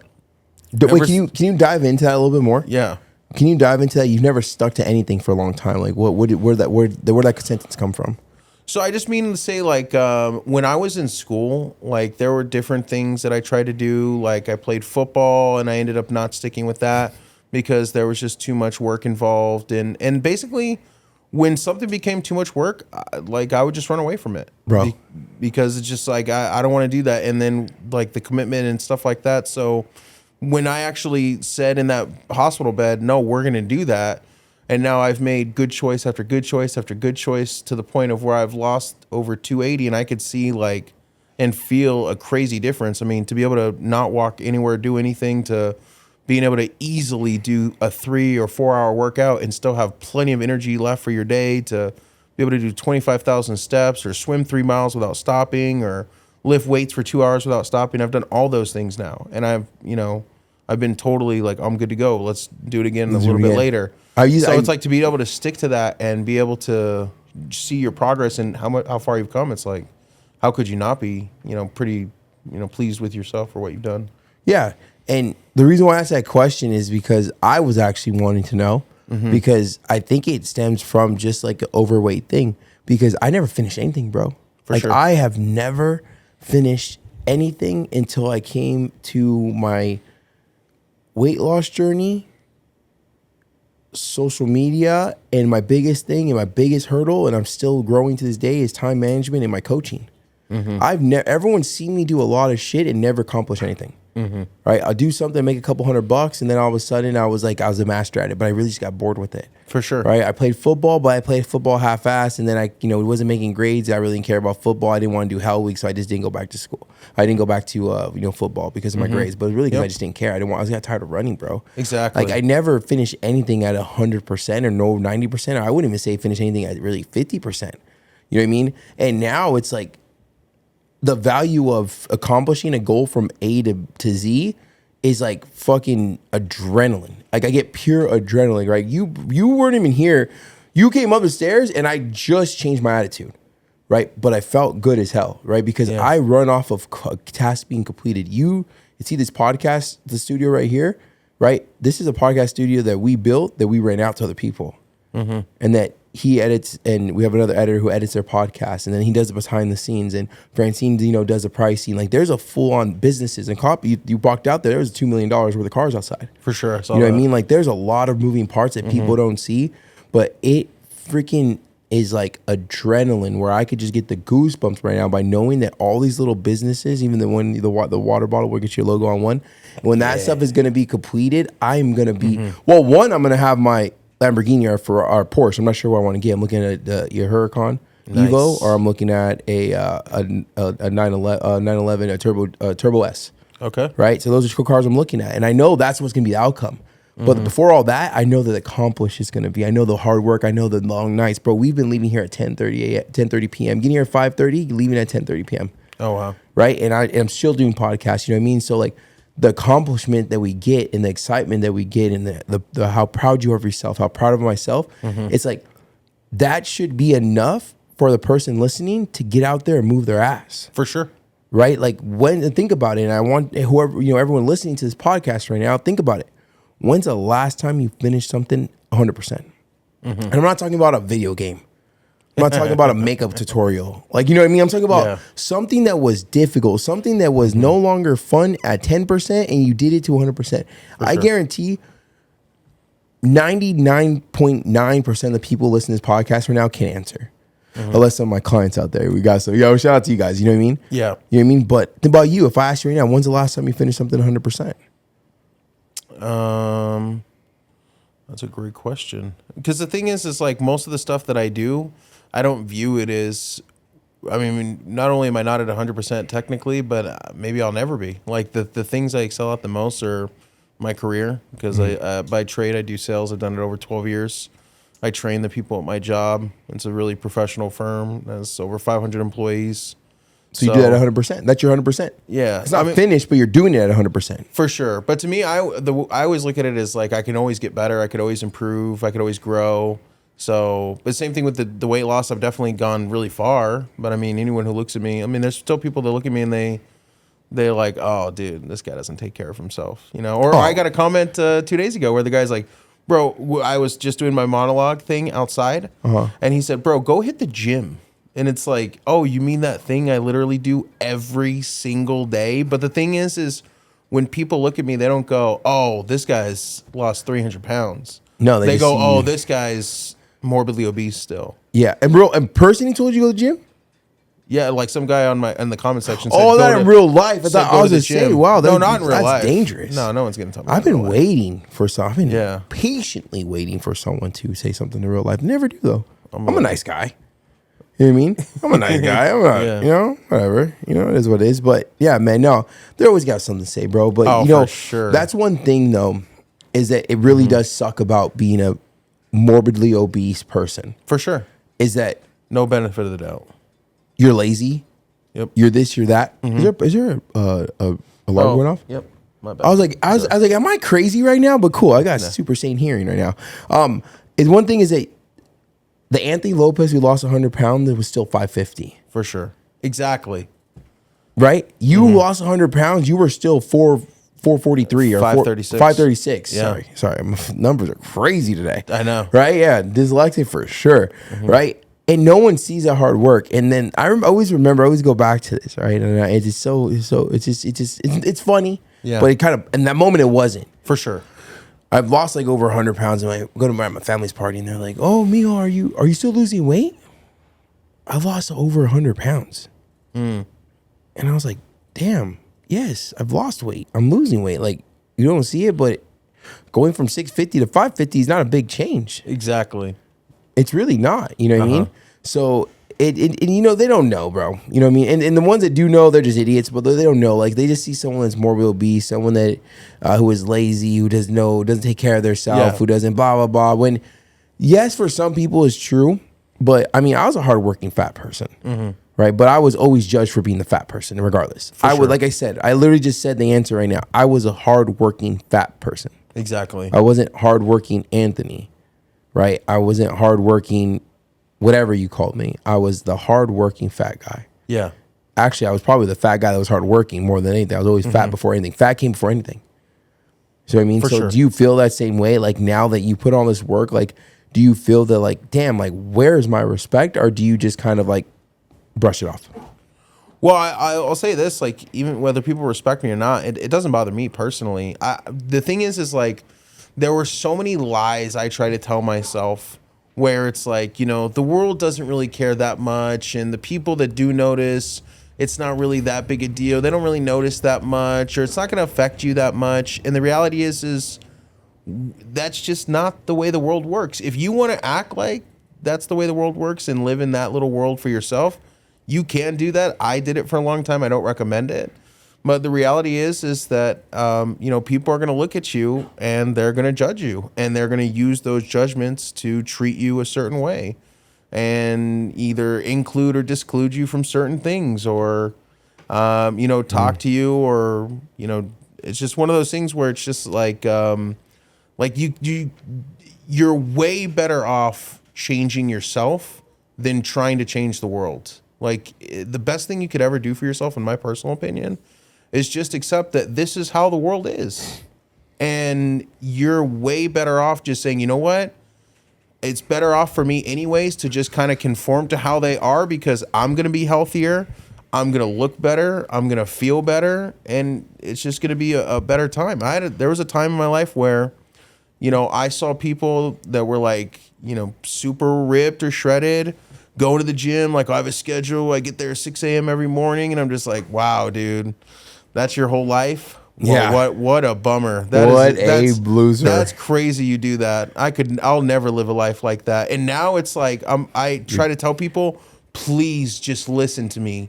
Speaker 3: But
Speaker 2: wait, can you dive into that a little bit more?
Speaker 3: Yeah.
Speaker 2: Can you dive into that? You've never stuck to anything for a long time. Like where'd that sentence come from?
Speaker 3: So I just mean to say, like, when I was in school, like, there were different things that I tried to do. Like, I played football, and I ended up not sticking with that because there was just too much work involved. And basically, when something became too much work, I would just run away from it.
Speaker 2: Bro.
Speaker 3: Because it's just, like, I don't want to do that. And then, like, the commitment and stuff like that. So when I actually said in that hospital bed, no, we're going to do that, and now I've made good choice after good choice after good choice to the point of where I've lost over 280, and I could see like and feel a crazy difference. I mean, to be able to not walk anywhere, do anything, to being able to easily do a 3 or 4 hour workout and still have plenty of energy left for your day, to be able to do 25,000 steps or swim 3 miles without stopping or lift weights for 2 hours without stopping. I've done all those things now, and I've been totally like, I'm good to go. Let's do it again a little bit later. It's like to be able to stick to that and be able to see your progress and how far you've come. It's like, how could you not be, pretty, pleased with yourself for what you've done?
Speaker 2: Yeah. And the reason why I asked that question is because I was actually wanting to know, because I think it stems from just like an overweight thing, because I never finished anything, bro.
Speaker 3: Sure.
Speaker 2: I have never finished anything until I came to my weight loss journey, social media, and my biggest thing and my biggest hurdle, and I'm still growing to this day, is time management and my coaching. Everyone's seen me do a lot of shit and never accomplish anything. Right? I'll do something, make a couple $100, and then all of a sudden I was a master at it, but I really just got bored with it.
Speaker 3: For sure.
Speaker 2: Right? I played football, but I played football half-assed, and then I wasn't making grades. I really didn't care about football. I didn't want to do Hell Week, so I just didn't go back to school. I didn't go back to football because of my grades, but really because I just didn't care. I was got tired of running, bro.
Speaker 3: Exactly.
Speaker 2: Like I never finished anything at 100% or no 90%. Or I wouldn't even say finish anything at really 50%. You know what I mean? And now it's like the value of accomplishing a goal from A to Z is like fucking adrenaline. Like I get pure adrenaline, right? You weren't even here. You came up the stairs and I just changed my attitude, right? But I felt good as hell, right? Because I run off of tasks being completed. You see this podcast, the studio right here, right? This is a podcast studio that we built, that we ran out to other people. And that he edits, and we have another editor who edits their podcast, and then he does it behind the scenes, and Francine, does the pricing. Like there's a full-on businesses and copy. You walked out there was $2 million worth of cars outside.
Speaker 3: For sure. I saw
Speaker 2: you know
Speaker 3: that.
Speaker 2: what I mean? Like there's a lot of moving parts that people don't see, but it freaking is like adrenaline, where I could just get the goosebumps right now by knowing that all these little businesses, even the one, the water bottle where you get your logo on one, when that stuff is going to be completed, I'm going to be, well, one, I'm going to have my Lamborghini or our Porsche. I'm not sure what I want to get. I'm looking at your Huracan Evo, or I'm looking at a 911 Turbo S.
Speaker 3: Okay.
Speaker 2: Right. So those are cool cars I'm looking at, and I know that's what's gonna be the outcome. But before all that, I know that accomplished is going to be. I know the hard work. I know the long nights, bro. We've been leaving here at 10:30 p.m. Getting here at 5:30, leaving at 10:30 p.m.
Speaker 3: Oh, wow.
Speaker 2: Right, and I'm still doing podcasts. You know what I mean? So like the accomplishment that we get and the excitement that we get and the how proud you are of yourself, how proud of myself. It's like that should be enough for the person listening to get out there and move their ass.
Speaker 3: For sure.
Speaker 2: Right? Like think about it. And I want whoever, everyone listening to this podcast right now, think about it. When's the last time you finished something 100%? And I'm not talking about a video game. I'm not talking about a makeup tutorial. Like, you know what I mean? I'm talking about something that was difficult, something that was no longer fun at 10% and you did it to 100%. I guarantee 99.9% of the people listening to this podcast right now can't answer. Unless some of my clients out there, we got some. Yo, shout out to you guys. You know what I mean?
Speaker 3: Yeah.
Speaker 2: You know what I mean? But think about you. If I asked you right now, when's the last time you finished something 100%?
Speaker 3: That's a great question. Because the thing is like most of the stuff that I do, I don't view it as, I mean, not only am I not at 100% technically, but maybe I'll never be. Like the things I excel at the most are my career. Because I by trade, I do sales. I've done it over 12 years. I train the people at my job. It's a really professional firm. There's over 500 employees.
Speaker 2: So you do that 100%. That's your 100%.
Speaker 3: Yeah.
Speaker 2: It's not finished, but you're doing it at 100%.
Speaker 3: For sure. But to me, I always look at it as like I can always get better. I could always improve. I could always grow. So, but same thing with the weight loss. I've definitely gone really far. But I mean, anyone who looks at me, I mean, there's still people that look at me and they're like, oh, dude, this guy doesn't take care of himself. Or I got a comment 2 days ago where the guy's like, bro, I was just doing my monologue thing outside. And he said, bro, go hit the gym. And it's like, oh, you mean that thing I literally do every single day? But the thing is when people look at me, they don't go, oh, this guy's lost 300 pounds.
Speaker 2: No,
Speaker 3: they go, oh, this guy's morbidly obese still.
Speaker 2: Yeah. And bro, in person he told you to go to the gym?
Speaker 3: Yeah, like some guy in the comment section said,
Speaker 2: oh, not in real life. I thought I was just saying, wow,
Speaker 3: not in real life.
Speaker 2: That's dangerous.
Speaker 3: No one's going to tell me.
Speaker 2: I've been waiting for I've been patiently waiting for someone to say something in real life. Never do though. I'm a nice guy. You know what I mean? I'm a nice guy. I'm not, whatever. It is what it is. But yeah, man, no, they always got something to say, bro. But
Speaker 3: for sure.
Speaker 2: That's one thing though, is that it really does suck about being a morbidly obese person.
Speaker 3: For sure.
Speaker 2: Is that
Speaker 3: no benefit of the doubt.
Speaker 2: You're lazy.
Speaker 3: Yep.
Speaker 2: You're this, you're that. Is there a alarm going off?
Speaker 3: Yep. My bad.
Speaker 2: I was like, am I crazy right now? But cool, I got super sane hearing right now. Is one thing is that the Anthony Lopez who lost 100 pounds, it was still 550.
Speaker 3: For sure. Exactly.
Speaker 2: Right? You lost 100 pounds, you were still 443 or
Speaker 3: 536.
Speaker 2: 536.
Speaker 3: Yeah.
Speaker 2: Sorry. My numbers are crazy today.
Speaker 3: I know.
Speaker 2: Right? Yeah. Dyslexic for sure. Right? And no one sees that hard work. And then I always go back to this, right? And it's funny.
Speaker 3: Yeah.
Speaker 2: But it kind of, in that moment, it wasn't.
Speaker 3: For sure.
Speaker 2: I've lost like over 100 pounds, and I go to my family's party, and they're like, "Oh, Mijo, are you still losing weight?" I've lost over 100 pounds, and I was like, "Damn, yes, I've lost weight. I'm losing weight. Like you don't see it, but going from 650 to 550 is not a big change.
Speaker 3: Exactly.
Speaker 2: It's really not. You know what I mean? So." It they don't know, bro. You know what I mean? And the ones that do know, they're just idiots, but they don't know. Like, they just see someone that's morbidly obese, someone that who is lazy, who doesn't take care of themselves, who doesn't blah, blah, blah. When, yes, for some people it's true, but, I mean, I was a hardworking fat person, right? But I was always judged for being the fat person, regardless. Like I said, I literally just said the answer right now. I was a hardworking fat person.
Speaker 3: Exactly.
Speaker 2: I wasn't hardworking Anthony, right? I wasn't hardworking whatever you called me. I was the hardworking fat guy.
Speaker 3: Yeah.
Speaker 2: Actually, I was probably the fat guy that was hardworking more than anything. I was always fat before anything. Fat came before anything. So I mean, do you feel that same way? Like now that you put on this work, like, do you feel that like, damn, like where's my respect? Or do you just kind of like brush it off?
Speaker 3: Well, I'll say this, like even whether people respect me or not, it doesn't bother me personally. The thing is like there were so many lies I try to tell myself where it's like, the world doesn't really care that much. And the people that do notice, it's not really that big a deal. They don't really notice that much, or it's not going to affect you that much. And the reality is that's just not the way the world works. If you want to act like that's the way the world works and live in that little world for yourself, you can do that. I did it for a long time. I don't recommend it. But the reality is that people are going to look at you and they're going to judge you, and they're going to use those judgments to treat you a certain way, and either include or disclude you from certain things, or talk to you, or it's just one of those things where it's just like you're way better off changing yourself than trying to change the world. Like, the best thing you could ever do for yourself, in my personal opinion, is just accept that this is how the world is. And you're way better off just saying, you know what? It's better off for me anyways to just kind of conform to how they are, because I'm going to be healthier. I'm going to look better. I'm going to feel better. And it's just going to be a better time. There was a time in my life where, I saw people that were like, super ripped or shredded, going to the gym. Like, I have a schedule. I get there at 6 a.m. every morning. And I'm just like, wow, dude. That's your whole life?
Speaker 2: Yeah.
Speaker 3: What a bummer.
Speaker 2: What a loser.
Speaker 3: That's crazy you do that. I'll never live a life like that. And now it's like, I try to tell people, please just listen to me.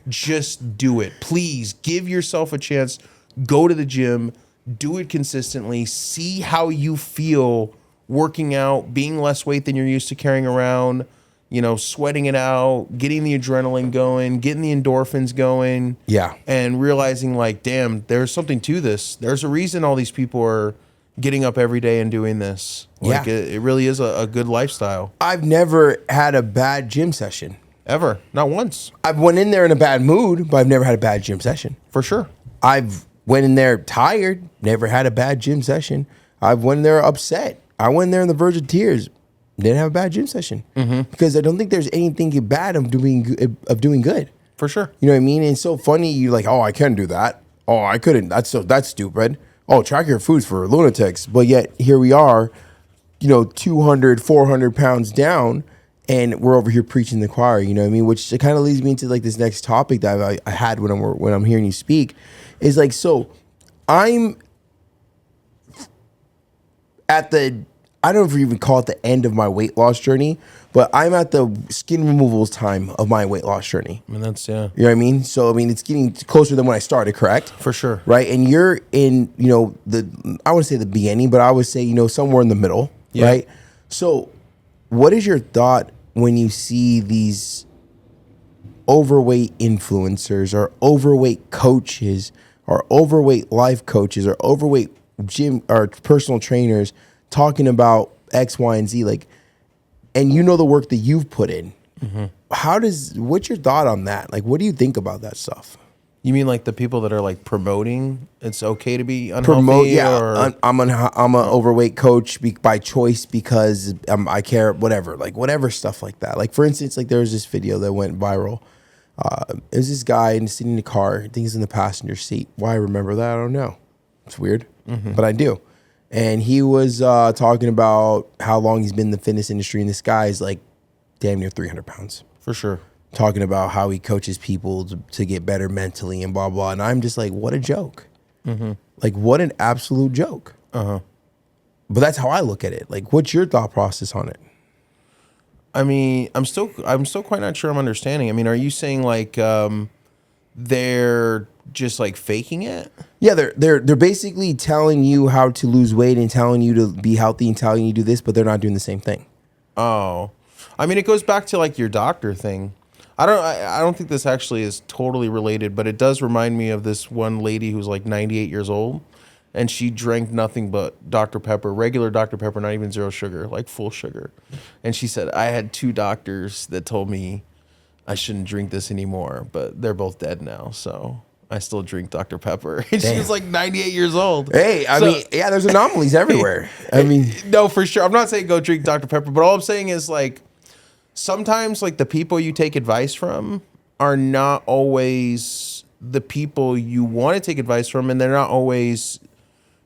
Speaker 3: Just do it. Please give yourself a chance. Go to the gym. Do it consistently. See how you feel working out, being less weight than you're used to carrying around. Sweating it out, getting the adrenaline going, getting the endorphins going.
Speaker 2: Yeah.
Speaker 3: And realizing, like, damn, there's something to this. There's a reason all these people are getting up every day and doing this. Like,
Speaker 2: yeah.
Speaker 3: It really is a good lifestyle.
Speaker 2: I've never had a bad gym session.
Speaker 3: Ever. Not once.
Speaker 2: I've went in there in a bad mood, but I've never had a bad gym session.
Speaker 3: For sure.
Speaker 2: I've went in there tired, never had a bad gym session. I've went in there upset. I went in there on the verge of tears. Didn't have a bad gym session, because I don't think there's anything bad of doing good.
Speaker 3: For sure.
Speaker 2: You know what I mean? And it's so funny. You're like, oh, I can do that. Oh, I couldn't. That's stupid. Oh, track your foods for lunatics. But yet here we are, 200, 400 pounds down, and we're over here preaching the choir. You know what I mean? Which kind of leads me into like this next topic that I had when I'm hearing you speak, is like, so I'm at the, I don't know if you even call it the end of my weight loss journey, but I'm at the skin removals time of my weight loss journey.
Speaker 3: I mean, that's, yeah.
Speaker 2: You know what I mean? So, I mean, it's getting closer than when I started, correct?
Speaker 3: For sure.
Speaker 2: Right? And you're in, I wouldn't say the beginning, but I would say, somewhere in the middle, right? So what is your thought when you see these overweight influencers or overweight coaches or overweight life coaches or overweight gym or personal trainers talking about X, Y, and Z, like, and the work that you've put in? What's your thought on that? Like, what do you think about that stuff?
Speaker 3: You mean like the people that are like promoting it's okay to be unhealthy?
Speaker 2: I'm an overweight coach by choice because I care, whatever stuff like that. Like, for instance, like there was this video that went viral. It was this guy sitting in the car. I think he's in the passenger seat. Why I remember that, I don't know. It's weird, but I do. And he was talking about how long he's been in the fitness industry, and this guy is like damn near 300 pounds.
Speaker 3: For sure.
Speaker 2: Talking about how he coaches people to get better mentally and blah, blah. And I'm just like, what a joke. Like, what an absolute joke. But that's how I look at it. Like, what's your thought process on it?
Speaker 3: I mean, I'm still quite not sure I'm understanding. I mean, are you saying like they're just like faking it?
Speaker 2: Yeah, they're basically telling you how to lose weight and telling you to be healthy and telling you to do this, but they're not doing the same thing.
Speaker 3: Oh, I mean, it goes back to like your doctor thing. I don't think this actually is totally related, but it does remind me of this one lady who's like 98 years old, and she drank nothing but Dr. Pepper, regular Dr. Pepper, not even zero sugar, like full sugar. And she said, I had 2 doctors that told me I shouldn't drink this anymore, but they're both dead now, so I still drink Dr. Pepper. And she was like 98 years old.
Speaker 2: Hey, I mean, yeah, there's anomalies everywhere. I mean,
Speaker 3: no, for sure. I'm not saying go drink Dr. Pepper, but all I'm saying is like sometimes like the people you take advice from are not always the people you want to take advice from, and they're not always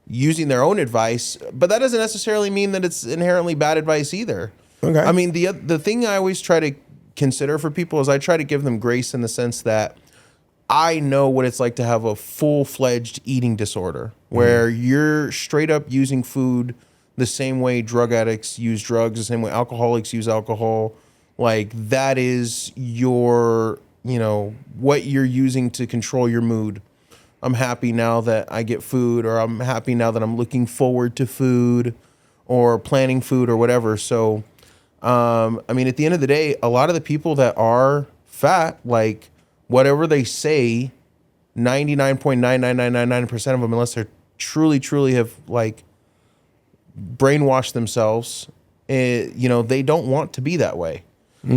Speaker 3: using their own advice, but that doesn't necessarily mean that it's inherently bad advice either. Okay. I mean, the thing I always try to consider for people is I try to give them grace in the sense that I know what it's like to have a full-fledged eating disorder where you're straight up using food the same way drug addicts use drugs, the same way alcoholics use alcohol. Like that is your, what you're using to control your mood. I'm happy now that I get food, or I'm happy now that I'm looking forward to food or planning food or whatever. So, I mean, at the end of the day, a lot of the people that are fat, like whatever they say, 99.99999% of them, unless they're truly have like brainwashed themselves, you know, they don't want to be that way.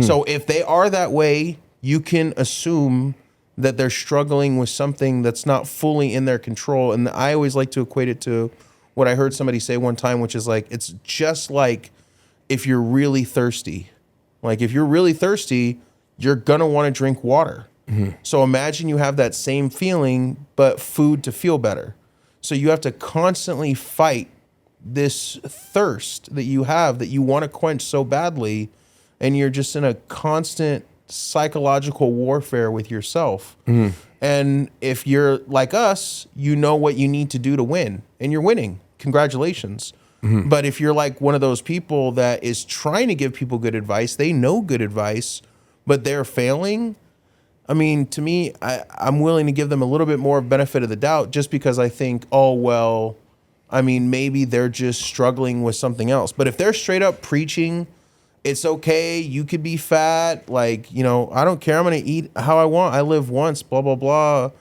Speaker 3: So if they are that way, you can assume that they're struggling with something that's not fully in their control. And I always like to equate it to what I heard somebody say one time, which is like, it's just like if you're really thirsty. Like if you're really thirsty, you're going to want to drink water. So imagine you have that same feeling, but food to feel better. So you have to constantly fight this thirst that you have, that you want to quench so badly. And you're just in a constant psychological warfare with yourself. And if you're like us, you know what you need to do to win, and you're winning. Congratulations. But if you're like one of those people that is trying to give people good advice, they know good advice, but they're failing. I mean, to me, I'm willing to give them a little bit more benefit of the doubt, just because I think, oh, well, I mean, maybe they're just struggling with something else. But if they're straight up preaching, it's okay, you could be fat, like, you know, I don't care, I'm going to eat how I want, I live once, blah, blah, blah.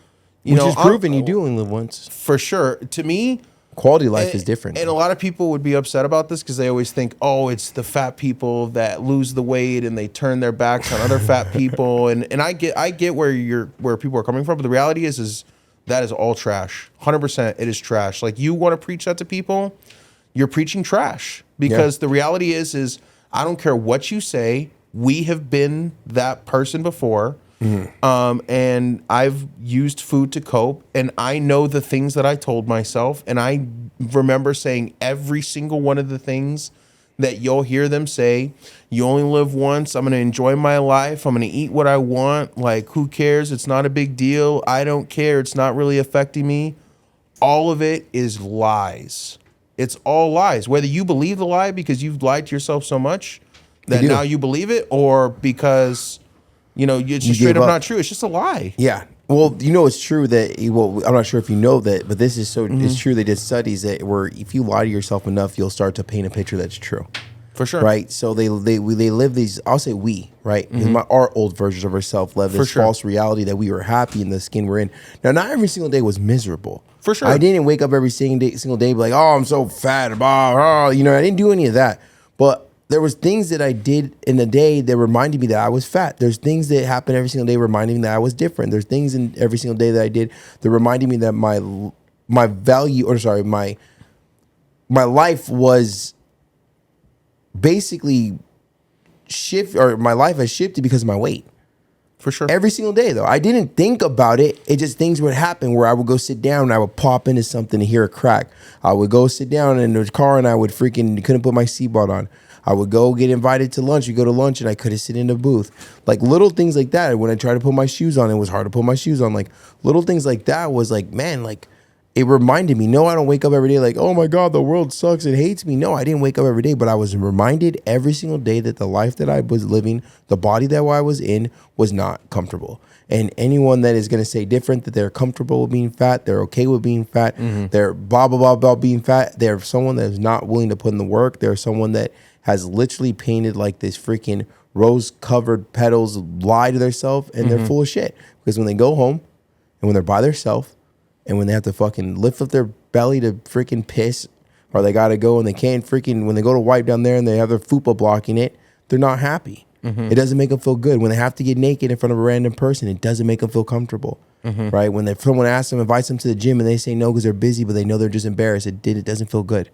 Speaker 2: Which is proven you do only live once.
Speaker 3: For sure. To me,
Speaker 2: quality of life is different.
Speaker 3: And a lot of people would be upset about this because they always think, oh, it's the fat people that lose the weight and they turn their backs on other fat people. And I get where people are coming from, but the reality is that is all trash. 100% it is trash. Like, you want to preach that to people, you're preaching trash, because the reality is I don't care what you say. We have been that person before. And I've used food to cope, and I know the things that I told myself, and I remember saying every single one of the things that you'll hear them say. You only live once. I'm going to enjoy my life. I'm going to eat what I want. Like, who cares? It's not a big deal. I don't care. It's not really affecting me. All of it is lies. It's all lies. Whether you believe the lie because you've lied to yourself so much that now you believe it, or because, you know, it's just straight up not true. It's just a lie.
Speaker 2: Yeah. Well, you know, it's true that, well, I'm not sure if you know that, but this is so, it's true. They did studies that where if you lie to yourself enough, you'll start to paint a picture that's true.
Speaker 3: For sure.
Speaker 2: Right. So they live these, I'll say we, right? Our old versions of ourselves live this false reality that we were happy in the skin we're in. Now, not every single day was miserable. For sure. I didn't wake up every single day be like, oh, I'm so fat. Blah, you know, I didn't do any of that. But there was things that I did in the day that reminded me that I was fat. There's things that happened every single day reminding me that I was different. There's things in every single day that I did that reminded me that my value, or sorry, my life was basically my life has shifted because of my weight.
Speaker 3: For sure.
Speaker 2: Every single day, though. I didn't think about it. It just, things would happen where I would go sit down and I would pop into something and hear a crack. I would go sit down in the car and I would couldn't put my seatbelt on. I would go get invited to lunch. You go to lunch and I couldn't sit in the booth. Like, little things like that. When I tried to put my shoes on, it was hard to put my shoes on. Like, little things like that was like, man, like, it reminded me. No, I don't wake up every day like, oh my God, the world sucks, it hates me. No, I didn't wake up every day, but I was reminded every single day that the life that I was living, the body that I was in, was not comfortable. And anyone that is going to say different, that they're comfortable with being fat, they're okay with being fat, they're blah, blah, blah about being fat, they're someone that is not willing to put in the work, they're someone that has literally painted like this freaking rose-covered petals lie to themselves, and they're full of shit. Because when they go home and when they're by themselves, and when they have to fucking lift up their belly to freaking piss, or they got to go and they can't freaking, when they go to wipe down there and they have their fupa blocking it, they're not happy. It doesn't make them feel good. When they have to get naked in front of a random person, it doesn't make them feel comfortable. Right? When someone asks them, invites them to the gym, and they say no because they're busy, but they know they're just embarrassed, it doesn't feel good.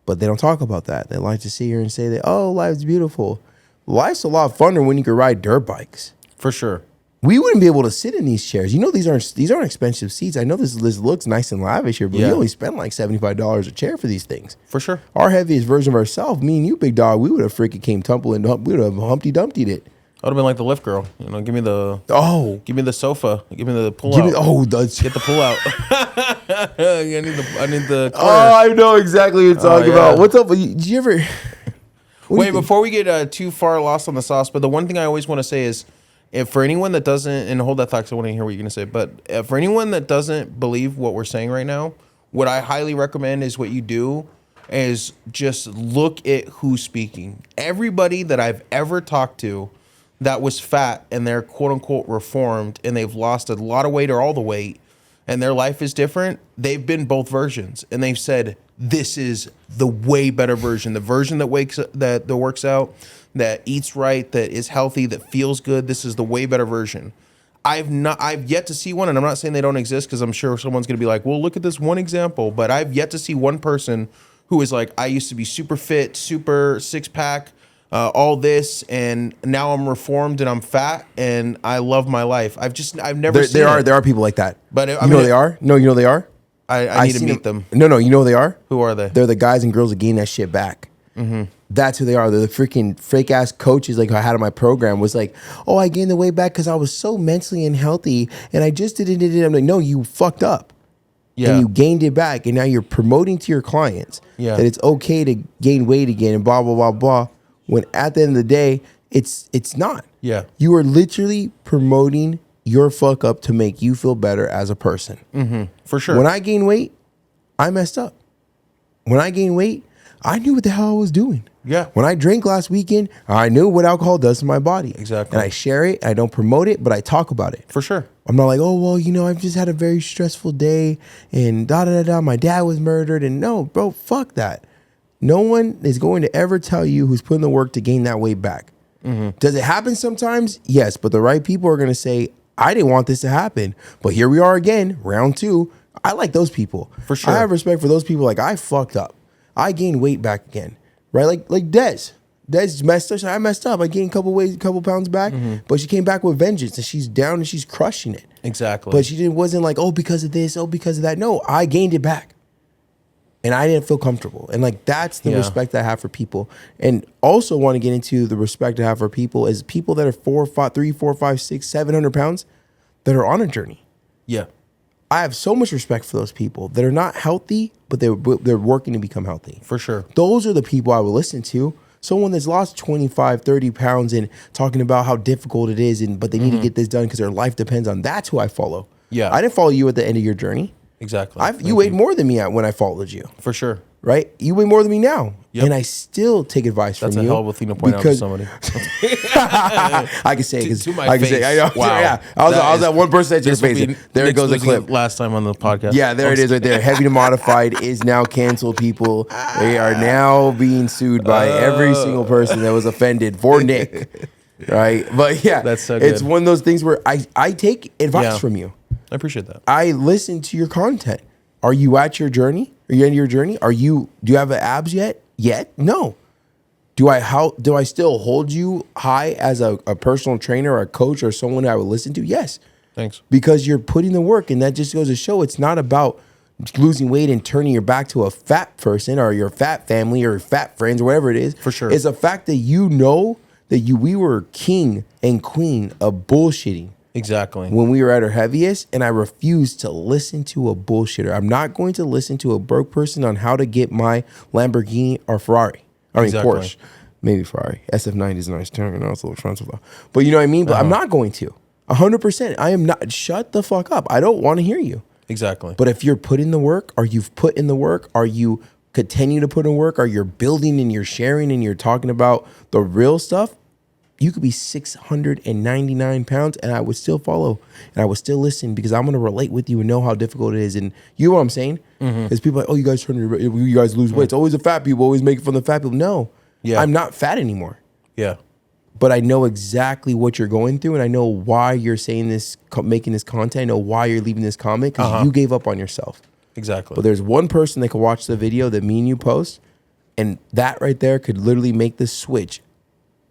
Speaker 2: But they don't talk about that. They like to sit here and say that, oh, life's beautiful. Life's a lot funner when you can ride dirt bikes.
Speaker 3: For sure.
Speaker 2: We wouldn't be able to sit in these chairs. You know, these aren't expensive seats. I know this looks nice and lavish here, but we only spent like $75 a chair for these things. For sure. Our heaviest version of ourselves, me and you, big dog, we would have freaking came tumbling. We would have Humpty Dumpty'd it.
Speaker 3: I would have been like the lift girl. You know, give me the sofa. Give me the pull out. Get the pull out. I need the corner.
Speaker 2: Oh, I know exactly what you're talking about. What's up? Did you ever...
Speaker 3: Wait, before we get too far lost on the sauce, but the one thing I always want to say is if for anyone that doesn't, and hold that thought, 'cause I want to hear what you're going to say, but for anyone that doesn't believe what we're saying right now, what I highly recommend is what you do is just look at who's speaking. Everybody that I've ever talked to that was fat and they're quote unquote reformed and they've lost a lot of weight or all the weight and their life is different, they've been both versions. And they've said, this is the way better version. The version that works out, that eats right, that is healthy, that feels good. This is the way better version. I've yet to see one, and I'm not saying they don't exist because I'm sure someone's going to be like, well, look at this one example. But I've yet to see one person who is like, I used to be super fit, super six pack, all this, and now I'm reformed and I'm fat and I love my life. I've never seen it.
Speaker 2: There are people like that.
Speaker 3: But
Speaker 2: you know they are? No, you know they are?
Speaker 3: I need to meet them.
Speaker 2: No, you know who they are?
Speaker 3: Who are they?
Speaker 2: They're the guys and girls that gain that shit back. That's who they are. They're the freaking fake ass coaches like I had on my program was like, oh, I gained the weight back because I was so mentally unhealthy and I just did it. I'm like, no, you fucked up. Yeah. And you gained it back. And now you're promoting to your clients that it's okay to gain weight again and blah, blah, blah, blah. When at the end of the day, it's not.
Speaker 3: Yeah.
Speaker 2: You are literally promoting your fuck up to make you feel better as a person.
Speaker 3: For sure.
Speaker 2: When I gained weight, I messed up. When I gained weight, I knew what the hell I was doing.
Speaker 3: Yeah.
Speaker 2: When I drank last weekend, I knew what alcohol does to my body.
Speaker 3: Exactly.
Speaker 2: And I share it. I don't promote it, but I talk about it.
Speaker 3: For sure.
Speaker 2: I'm not like, oh, well, you know, I've just had a very stressful day and da-da-da-da, my dad was murdered. And no, bro, fuck that. No one is going to ever tell you who's putting the work to gain that weight back. Does it happen sometimes? Yes, but the right people are going to say, I didn't want this to happen. But here we are again, round 2. I like those people.
Speaker 3: For sure.
Speaker 2: I have respect for those people. Like, I fucked up. I gained weight back again, right? Like Des. Des messed up. I messed up. I gained a couple pounds back, but she came back with vengeance, and she's down and she's crushing it.
Speaker 3: Exactly.
Speaker 2: But she wasn't like, oh, because of this, oh, because of that. No, I gained it back. And I didn't feel comfortable. And like, that's the respect I have for people. And also want to get into the respect I have for people is people that are 3, 4, 5, 6, 700 pounds that are on a journey.
Speaker 3: Yeah.
Speaker 2: I have so much respect for those people that are not healthy, but they're working to become healthy.
Speaker 3: For sure.
Speaker 2: Those are the people I would listen to. Someone that's lost 25, 30 pounds and talking about how difficult it is, but they need to get this done because their life depends on. That's who I follow.
Speaker 3: Yeah.
Speaker 2: I didn't follow you at the end of your journey.
Speaker 3: Exactly.
Speaker 2: You weighed more than me when I followed you.
Speaker 3: For sure.
Speaker 2: Right? You weigh more than me now.
Speaker 3: Yep.
Speaker 2: And I still take advice from you.
Speaker 3: That's a hell of a thing to point out to somebody.
Speaker 2: I can say it.
Speaker 3: To my face.
Speaker 2: I know.
Speaker 3: Wow.
Speaker 2: Yeah. I was at 1% to your face. There goes the clip.
Speaker 3: Last time on the podcast.
Speaker 2: Yeah, there it is right there. Heavy to Modified is now canceled, people. They are now being sued by every single person that was offended for Nick. Right? But yeah, that's so good. It's one of those things where I take advice from you.
Speaker 3: I appreciate that.
Speaker 2: I listen to your content. Are you at your journey? Are you in your journey? Do you have abs yet? No. Do I still hold you high as a personal trainer or a coach or someone I would listen to? Yes.
Speaker 3: Thanks.
Speaker 2: Because you're putting the work, and that just goes to show it's not about losing weight and turning your back to a fat person or your fat family or fat friends or whatever it is.
Speaker 3: For sure.
Speaker 2: It's a fact that you know that we were king and queen of bullshitting.
Speaker 3: Exactly.
Speaker 2: When we were at our heaviest, and I refused to listen to a bullshitter. I'm not going to listen to a broke person on how to get my Lamborghini or Ferrari. Porsche. Maybe Ferrari. SF90 is a nice turn. I know it's a little expensive though. But you know what I mean? But I'm not going to. 100%. I am not. Shut the fuck up. I don't want to hear you.
Speaker 3: Exactly.
Speaker 2: But if you're putting the work, or you've put in the work, or you continue to put in work, or you're building and you're sharing and you're talking about the real stuff, you could be 699 pounds and I would still follow and I would still listen because I'm going to relate with you and know how difficult it is. And you know what I'm saying? Is people like, oh, you guys lose weight. It's always the fat people, always making fun of the fat people. No, I'm not fat anymore.
Speaker 3: Yeah.
Speaker 2: But I know exactly what you're going through and I know why you're saying this, making this content. I know why you're leaving this comment because you gave up on yourself.
Speaker 3: Exactly.
Speaker 2: But there's one person that could watch the video that me and you post, and that right there could literally make the switch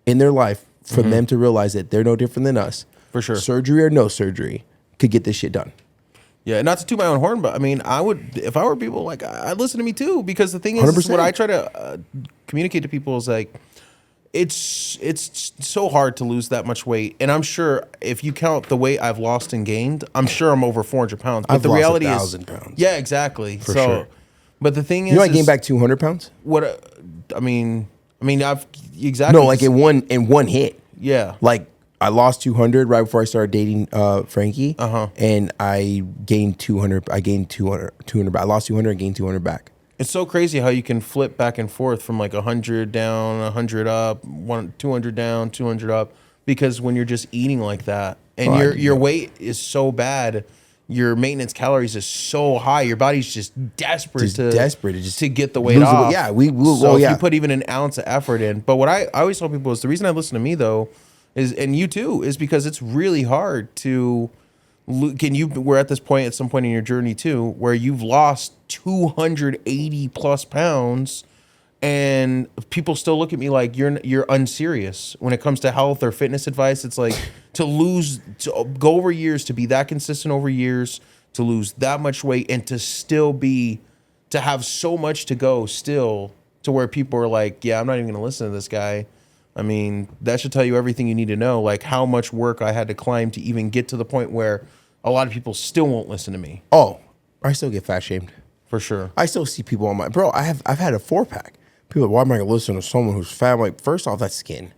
Speaker 2: in their life for them to realize that they're no different than us.
Speaker 3: For sure.
Speaker 2: Surgery or no surgery could get this shit done.
Speaker 3: Yeah, not to toot my own horn, but I mean, I would, if I were people, like, I'd listen to me too, because the thing is what I try to communicate to people is like, it's so hard to lose that much weight. And I'm sure if you count the weight I've lost and gained, I'm sure I'm over 400 pounds. But
Speaker 2: I've
Speaker 3: the
Speaker 2: lost
Speaker 3: reality
Speaker 2: 1,000 pounds.
Speaker 3: Yeah, exactly.
Speaker 2: For sure.
Speaker 3: But the thing is,
Speaker 2: you know, I gained back 200 pounds.
Speaker 3: What I mean, I've exactly.
Speaker 2: No, like in one hit.
Speaker 3: Yeah.
Speaker 2: Like I lost 200 right before I started dating Frankie. And I gained 200. I gained 200 back. I lost 200 and gained 200 back.
Speaker 3: It's so crazy how you can flip back and forth from like 100 down, 100 up, 200 down, 200 up, because when you're just eating like that and your weight is so bad, your maintenance calories is so high, your body's just desperate to get the weight off.
Speaker 2: Yeah,
Speaker 3: if you put even an ounce of effort in. But what I always tell people is the reason I listen to me though is, and you too, is because it's really hard to. We're at this point at some point in your journey too, where you've lost 280 plus pounds, and people still look at me like you're unserious when it comes to health or fitness advice. It's like to go over years, to be that consistent over years, to lose that much weight, and to have so much to go still, to where people are like, yeah, I'm not even going to listen to this guy. I mean, that should tell you everything you need to know, like how much work I had to climb to even get to the point where a lot of people still won't listen to me.
Speaker 2: Oh, I still get fat shamed.
Speaker 3: For sure.
Speaker 2: I still see people on I've had a 4-pack. People are like, why am I going to listen to someone who's fat? I'm like, first off, that's skin.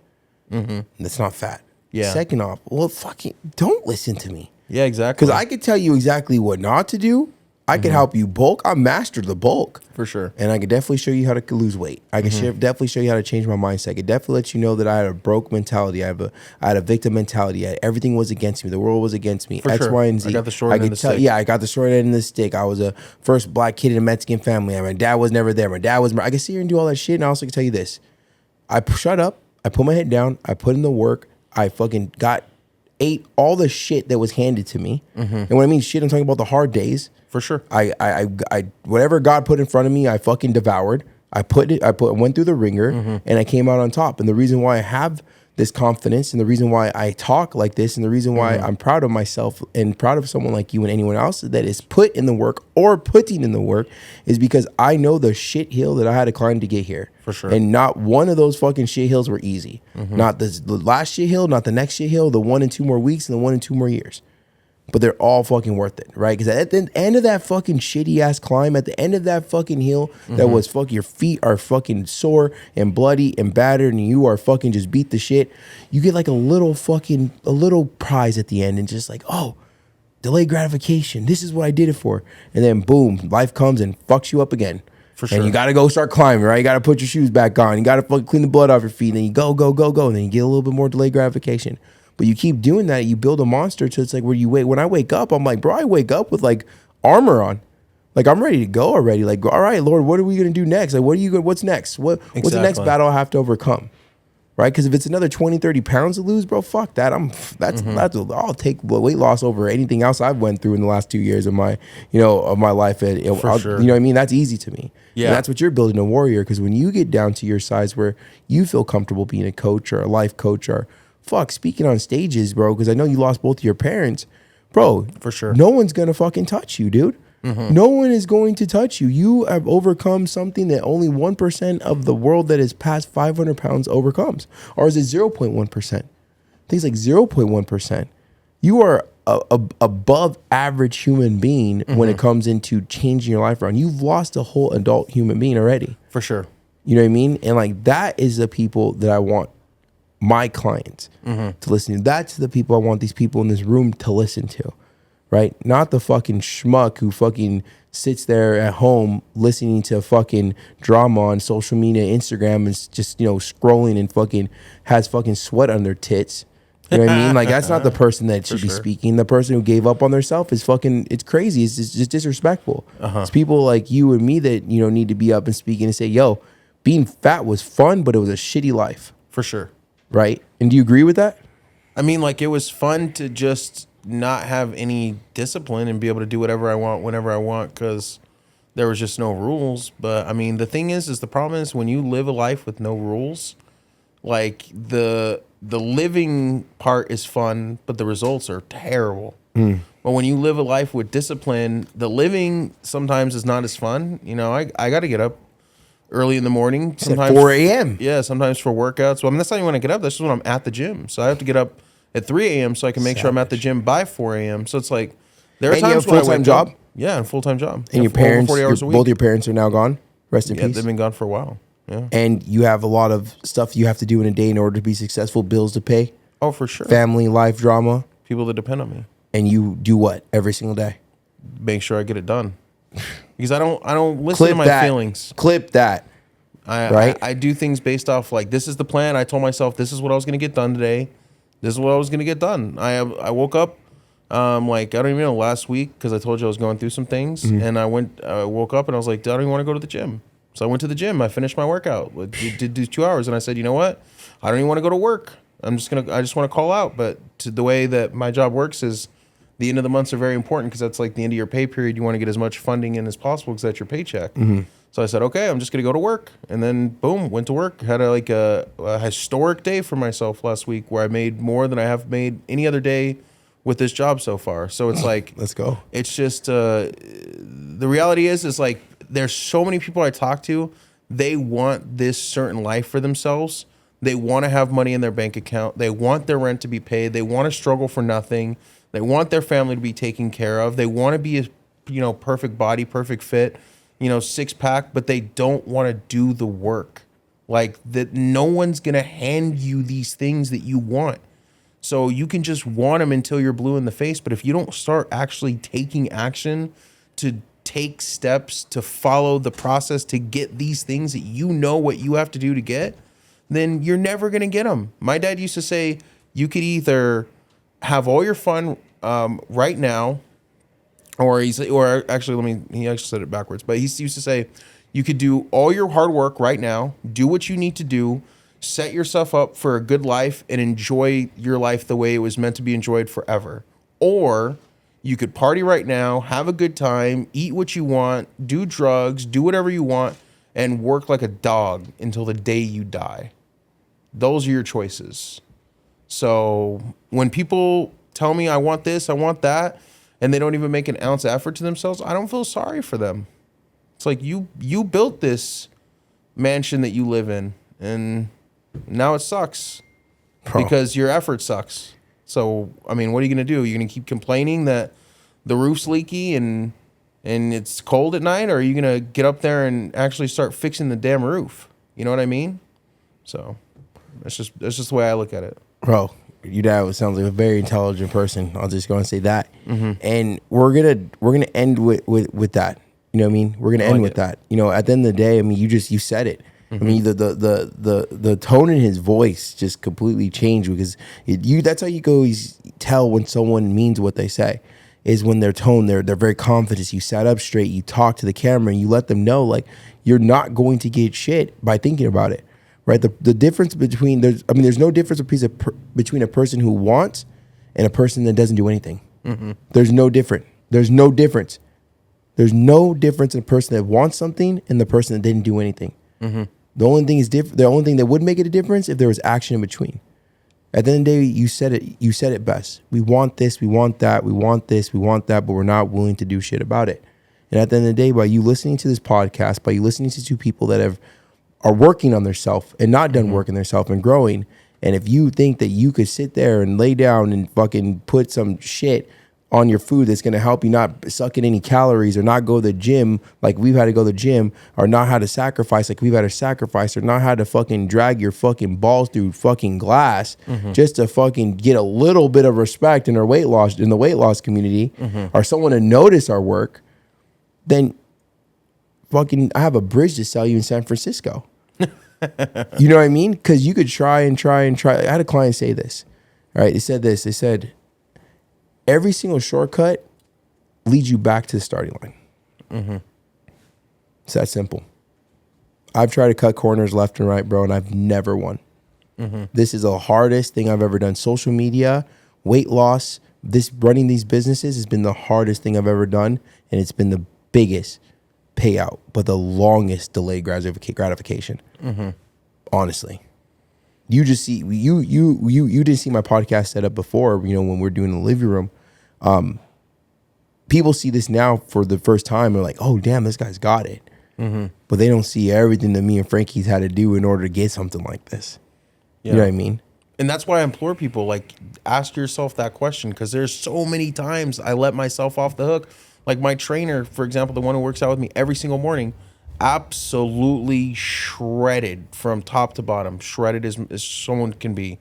Speaker 2: That's not fat.
Speaker 3: Yeah.
Speaker 2: Second off, well, fucking don't listen to me.
Speaker 3: Yeah, exactly.
Speaker 2: Because I could tell you exactly what not to do. I could help you bulk. I mastered the bulk.
Speaker 3: For sure.
Speaker 2: And I could definitely show you how to lose weight. I can definitely show you how to change my mindset. I could definitely let you know that I had a broke mentality. I had a victim mentality. Everything was against me. The world was against me.
Speaker 3: For
Speaker 2: X,
Speaker 3: sure.
Speaker 2: Y, and Z.
Speaker 3: I got the short end of the stick.
Speaker 2: Yeah, I got the short end of the stick. I was a first black kid in a Mexican family. My dad was never there. I could sit here and do all that shit. And I also can tell you this. I shut up. I put my head down. I put in the work. I fucking ate all the shit that was handed to me. And when I mean shit, I'm talking about the hard days.
Speaker 3: For sure.
Speaker 2: I whatever God put in front of me, I fucking devoured. I went through the ringer and I came out on top. And the reason why I have this confidence and the reason why I talk like this and the reason why I'm proud of myself and proud of someone like you and anyone else that is put in the work or putting in the work is because I know the shit hill that I had to climb to get here.
Speaker 3: For sure.
Speaker 2: And not one of those fucking shit hills were easy. Not the last shit hill, not the next shit hill, the 1 and 2 more weeks and the 1 and 2 more years. But they're all fucking worth it, right? Because at the end of that fucking shitty ass climb, at the end of that fucking hill, that was fucking, your feet are fucking sore and bloody and battered, and you are fucking just beat the shit. You get like a little prize at the end, and just like, oh, delayed gratification. This is what I did it for. And then boom, life comes and fucks you up again.
Speaker 3: For sure.
Speaker 2: And you got to go start climbing, right? You got to put your shoes back on. You got to fucking clean the blood off your feet. And then you go. And then you get a little bit more delayed gratification. But you keep doing that, you build a monster. So it's like when I wake up, I'm like, bro, I wake up with like armor on. Like I'm ready to go already. Like, all right, Lord, what are we going to do next? Like, what's next? What's the next battle I have to overcome? Right? Because if it's another 20, 30 pounds to lose, bro, fuck that. I'll take weight loss over anything else I've went through in the last 2 years of my, of my life.
Speaker 3: Sure.
Speaker 2: You know what I mean? That's easy to me.
Speaker 3: Yeah.
Speaker 2: And that's what you're building, a warrior. Because when you get down to your size where you feel comfortable being a coach or a life coach or speaking on stages, bro, because I know you lost both of your parents, bro. For sure. No one's going to fucking touch you, dude. No one is going to touch you. You have overcome something that only 1% of the world that is past 500 pounds overcomes. Or is it 0.1%? Things like 0.1%. You are above average human being when it comes into changing your life around. You've lost a whole adult human being already.
Speaker 3: For sure.
Speaker 2: You know what I mean? And like that is the people that I want my clients to listen to. That's the people I want these people in this room to listen to. Right? Not the fucking schmuck who fucking sits there at home listening to fucking drama on social media, Instagram, and just, scrolling and fucking has fucking sweat on their tits. You know what I mean? Like, that's not the person that should be speaking. The person who gave up on themselves is fucking, it's crazy. It's just disrespectful. It's people like you and me that, need to be up and speaking and say, yo, being fat was fun, but it was a shitty life.
Speaker 3: For sure.
Speaker 2: Right? And do you agree with that?
Speaker 3: I mean, like, it was fun to just not have any discipline and be able to do whatever I want whenever I want because there was just no rules. But I mean, the thing is the problem is when you live a life with no rules, like the living part is fun, but the results are terrible. But when you live a life with discipline, the living sometimes is not as fun. I got to get up early in the morning. Sometimes
Speaker 2: 4 a.m.
Speaker 3: Yeah, sometimes for workouts. Well, I mean, that's not even when I get up. That's just when I'm at the gym. So I have to get up at 3 a.m. so I can make sure I'm at the gym by 4 a.m. So it's like there are times when I wake
Speaker 2: job?
Speaker 3: up. Yeah, a full-time job.
Speaker 2: And your parents,
Speaker 3: 40 hours a week.
Speaker 2: Both your parents are now gone. Rest in
Speaker 3: Yeah,
Speaker 2: peace.
Speaker 3: they've been gone for a while. Yeah.
Speaker 2: And you have a lot of stuff you have to do in a day in order to be successful, bills to pay.
Speaker 3: Oh, for sure.
Speaker 2: family life drama,
Speaker 3: People that depend on me.
Speaker 2: and you do what every single day?
Speaker 3: Make sure I get it done. Because I don't listen to my feelings.
Speaker 2: Clip that. Right?
Speaker 3: I do things based off like, this is the plan. I told myself this is what I was going to get done today. This is what I was going to get done. I woke up like, I don't even know, last week, because I told you I was going through some things. And I woke up and I was like, I don't even want to go to the gym. So I went to the gym. I finished my workout. Did do 2 hours. And I said, you know what? I don't even want to go to work. I just want to call out. But the way that my job works is the end of the months are very important, because that's like the end of your pay period. You want to get as much funding in as possible because that's your paycheck. So I said, okay, I'm just going to go to work. And then boom, went to work. Had a historic day for myself last week where I made more than I have made any other day with this job so far. So it's like,
Speaker 2: Let's go.
Speaker 3: it's just, the reality is like, there's so many people I talk to, they want this certain life for themselves. They want to have money in their bank account. They want their rent to be paid. They want to struggle for nothing. They want their family to be taken care of. They want to be a, perfect body, perfect fit, 6-pack, but they don't want to do the work. Like that, no one's going to hand you these things that you want. So you can just want them until you're blue in the face. But if you don't start actually taking action to take steps to follow the process to get these things that you know what you have to do to get, then you're never going to get them. My dad used to say, you could either have all your fun right now, he actually said it backwards, but he used to say, you could do all your hard work right now, do what you need to do, set yourself up for a good life and enjoy your life the way it was meant to be enjoyed forever. Or you could party right now, have a good time, eat what you want, do drugs, do whatever you want, and work like a dog until the day you die. Those are your choices. So when people tell me I want this, I want that, and they don't even make an ounce of effort to themselves, I don't feel sorry for them. It's like you built this mansion that you live in, and now it sucks because your effort sucks. So, I mean, what are you going to do? You're going to keep complaining that the roof's leaky and it's cold at night, or are you going to get up there and actually start fixing the damn roof? You know what I mean? So that's just the way I look at it.
Speaker 2: Bro, your dad sounds like a very intelligent person. I'll just go and say that. And we're gonna end with that. You know what I mean? We're gonna end with that. At the end of the day, I mean, you said it. I mean, the tone in his voice just completely changed, because that's how you go tell when someone means what they say, is when their tone, they're very confident. You sat up straight, you talk to the camera, and you let them know like you're not going to get shit by thinking about it. Right, the difference between there's no difference between a person who wants and a person that doesn't do anything. There's no difference. There's no difference in a person that wants something and the person that didn't do anything. The only thing is different. The only thing that would make it a difference if there was action in between. At the end of the day, you said it. You said it best. We want this. We want that. We want this. We want that. But we're not willing to do shit about it. And at the end of the day, by you listening to this podcast, by you listening to two people that are working on themselves and not done working themselves and growing. And if you think that you could sit there and lay down and fucking put some shit on your food that's going to help you not suck in any calories, or not go to the gym like we've had to go to the gym, or not how to sacrifice like we've had to sacrifice, or not how to fucking drag your fucking balls through fucking glass just to fucking get a little bit of respect in the weight loss community, or someone to notice our work, then fucking I have a bridge to sell you in San Francisco. You know what I mean? Because you could try and try and try. I had a client say this. All right, they said this. They said, every single shortcut leads you back to the starting line. It's that simple. I've tried to cut corners left and right, bro, and I've never won. This is the hardest thing I've ever done. Social media, weight loss, running these businesses has been the hardest thing I've ever done, and it's been the biggest payout, but the longest delayed gratification. Honestly, you just see you didn't see my podcast set up before. When we're doing the living room, people see this now for the first time. They're like, "Oh, damn, this guy's got it," but they don't see everything that me and Frankie's had to do in order to get something like this. You know what I mean?
Speaker 3: And that's why I implore people, like, ask yourself that question, because there's so many times I let myself off the hook. Like my trainer, for example, the one who works out with me every single morning, absolutely shredded from top to bottom, shredded as someone can be.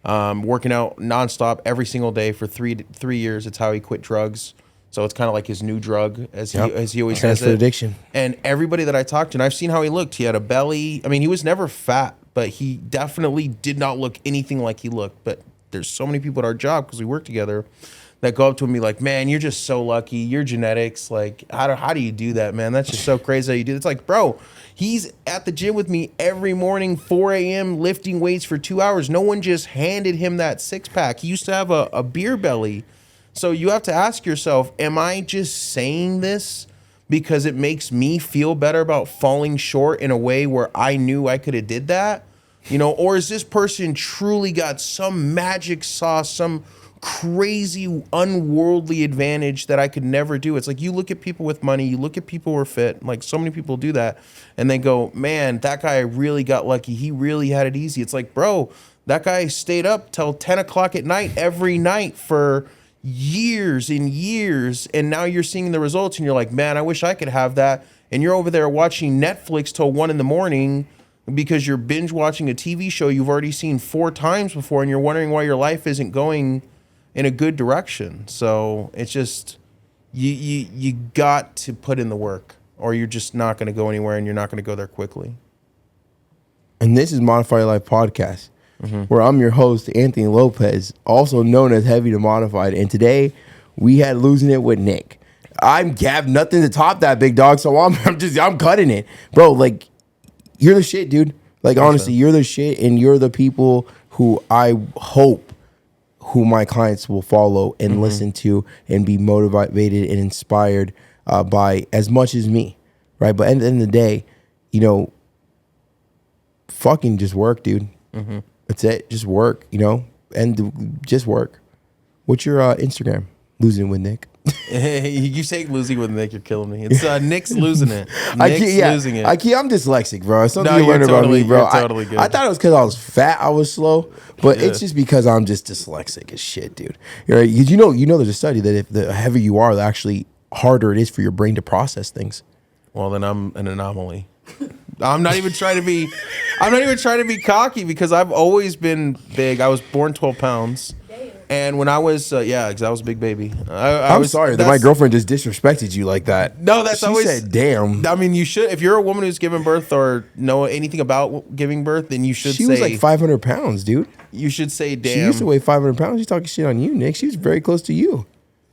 Speaker 3: working out nonstop every single day for 3 years. It's how he quit drugs. So it's kind of like his new drug, as he always says
Speaker 2: for
Speaker 3: it.
Speaker 2: addiction.
Speaker 3: And everybody that I talked to, and I've seen how he looked. He had a belly. I mean, he was never fat, but he definitely did not look anything like he looked. But there's so many people at our job, because we work together, that go up to him and be like, man, you're just so lucky. Your genetics, like, how do you do that, man? That's just so crazy how you do it. It's like, bro, he's at the gym with me every morning, 4 a.m., lifting weights for 2 hours. No one just handed him that six-pack. He used to have a beer belly. So you have to ask yourself, am I just saying this because it makes me feel better about falling short in a way where I knew I could have did that? You know, or is this person truly got some magic sauce, some crazy unworldly advantage that I could never do? It's like, you look at people with money, you look at people who are fit, like so many people do that, and they go, man, that guy really got lucky. He really had it easy. It's like, bro, that guy stayed up till 10 o'clock at night every night for years and years, and now you're seeing the results and you're like, man, I wish I could have that. And you're over there watching Netflix till 1 a.m. because you're binge watching a TV show you've already seen 4 times before, and you're wondering why your life isn't going in a good direction. So it's just, you got to put in the work, or you're just not going to go anywhere, and you're not going to go there quickly.
Speaker 2: And this is Modify Your Life Podcast, where I'm your host, Anthony Lopez, also known as Heavy to Modified. And today we had Losing It with Nick. I have nothing to top that, big dog. So I'm cutting it, bro. Like, you're the shit, dude. Like, honestly, you're the shit, and you're the people who I hope who my clients will follow and listen to and be motivated and inspired by as much as me, right? But at the end of the day, you know, fucking just work, dude. That's it. Just work, you know, and just work. What's your Instagram? Losing with Nick.
Speaker 3: You say losing with Nick, you're killing me. It's Nick's losing it.
Speaker 2: Losing it. I'm dyslexic, bro. It's something you learn about me, bro.
Speaker 3: You're totally good.
Speaker 2: I thought it was because I was fat, I was slow, but it's just because I'm just dyslexic as shit, dude. You're right. You know, there's a study that if the heavier you are, the actually harder it is for your brain to process things.
Speaker 3: Well, then I'm an anomaly. I'm not even trying to be cocky, because I've always been big. I was born 12 pounds. And when I was, because I was a big baby.
Speaker 2: I'm sorry that my girlfriend just disrespected you like that.
Speaker 3: No, that's
Speaker 2: she
Speaker 3: always
Speaker 2: said, damn.
Speaker 3: I mean, you should. If you're a woman who's given birth or know anything about giving birth, then you should say.
Speaker 2: She was like 500 pounds, dude.
Speaker 3: You should say, damn.
Speaker 2: She used to weigh 500 pounds. She's talking shit on you, Nick. She was very close to you.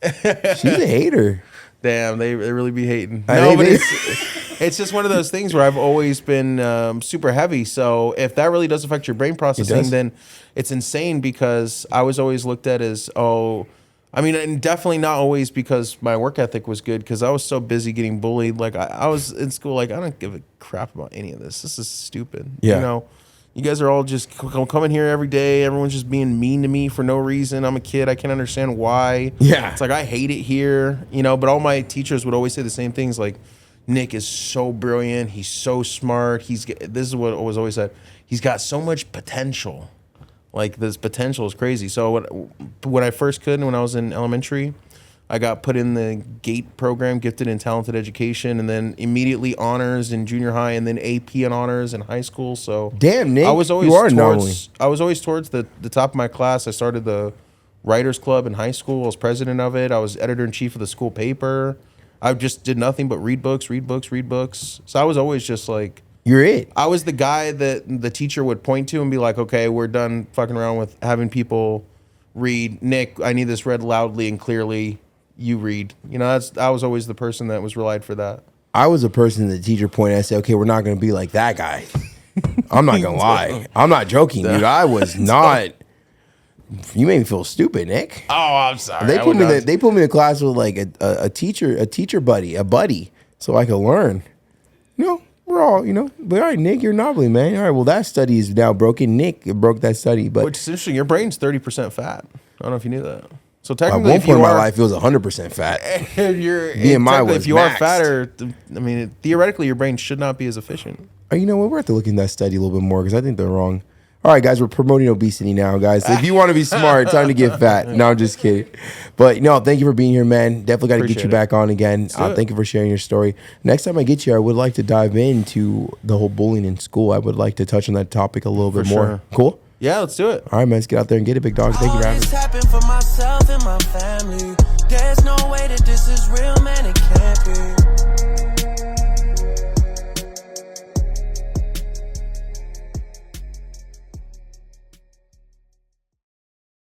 Speaker 2: She's a hater.
Speaker 3: Damn, they really be hating. No, but it's just one of those things where I've always been super heavy. So if that really does affect your brain processing, then it's insane, because I was always looked at as, and definitely not always because my work ethic was good, because I was so busy getting bullied. Like, I was in school, like, I don't give a crap about any of this. This is stupid.
Speaker 2: Yeah.
Speaker 3: You know, you guys are all just coming here every day. Everyone's just being mean to me for no reason. I'm a kid. I can't understand why.
Speaker 2: Yeah.
Speaker 3: It's like, I hate it here, you know, but all my teachers would always say the same things, like, Nick is so brilliant. He's so smart. This is what was always said. He's got so much potential. Like, this potential is crazy. So when I first could, when I was in elementary, I got put in the GATE program, Gifted and Talented Education, and then immediately honors in junior high, and then AP and honors in high school. So
Speaker 2: damn, Nick,
Speaker 3: I was always towards the top of my class. I started the Writers Club in high school. I was president of it. I was editor-in-chief of the school paper. I just did nothing but read books. So I was always just like,
Speaker 2: you're it.
Speaker 3: I was the guy that the teacher would point to and be like, okay, we're done fucking around with having people read. Nick, I need this read loudly and clearly. You read. You know, I was always the person that was relied for that.
Speaker 2: I was a person that the teacher pointed and said, okay, we're not going to be like that guy. I'm not going to lie. I'm not joking, dude. I was not. You made me feel stupid, Nick.
Speaker 3: Oh, I'm sorry.
Speaker 2: They put me in a class with like a teacher buddy, a buddy, so I could learn. You know, we're all, you know, but all right, Nick, you're knobbly, man. All right, well, that study is now broken. Nick broke that study. But
Speaker 3: which is interesting. Your brain's 30% fat. I don't know if you knew that. So technically,
Speaker 2: at one point in my life, it was 100% fat.
Speaker 3: If you are fatter, I mean, theoretically, your brain should not be as efficient.
Speaker 2: You know what? We're going to have to look in that study a little bit more, because I think they're wrong. All right, guys, we're promoting obesity now, guys. If you want to be smart, time to get fat. No, I'm just kidding. But no, thank you for being here, man. Definitely got to get you back on again. Thank you for sharing your story. Next time I get you, I would like to dive into the whole bullying in school. I would like to touch on that topic a little bit more. Cool?
Speaker 3: Yeah, let's do it.
Speaker 2: All right, man. Let's get out there and get it, big dog. Thank you,
Speaker 1: All
Speaker 2: Raven.
Speaker 1: this happened for myself and my family. There's no way that this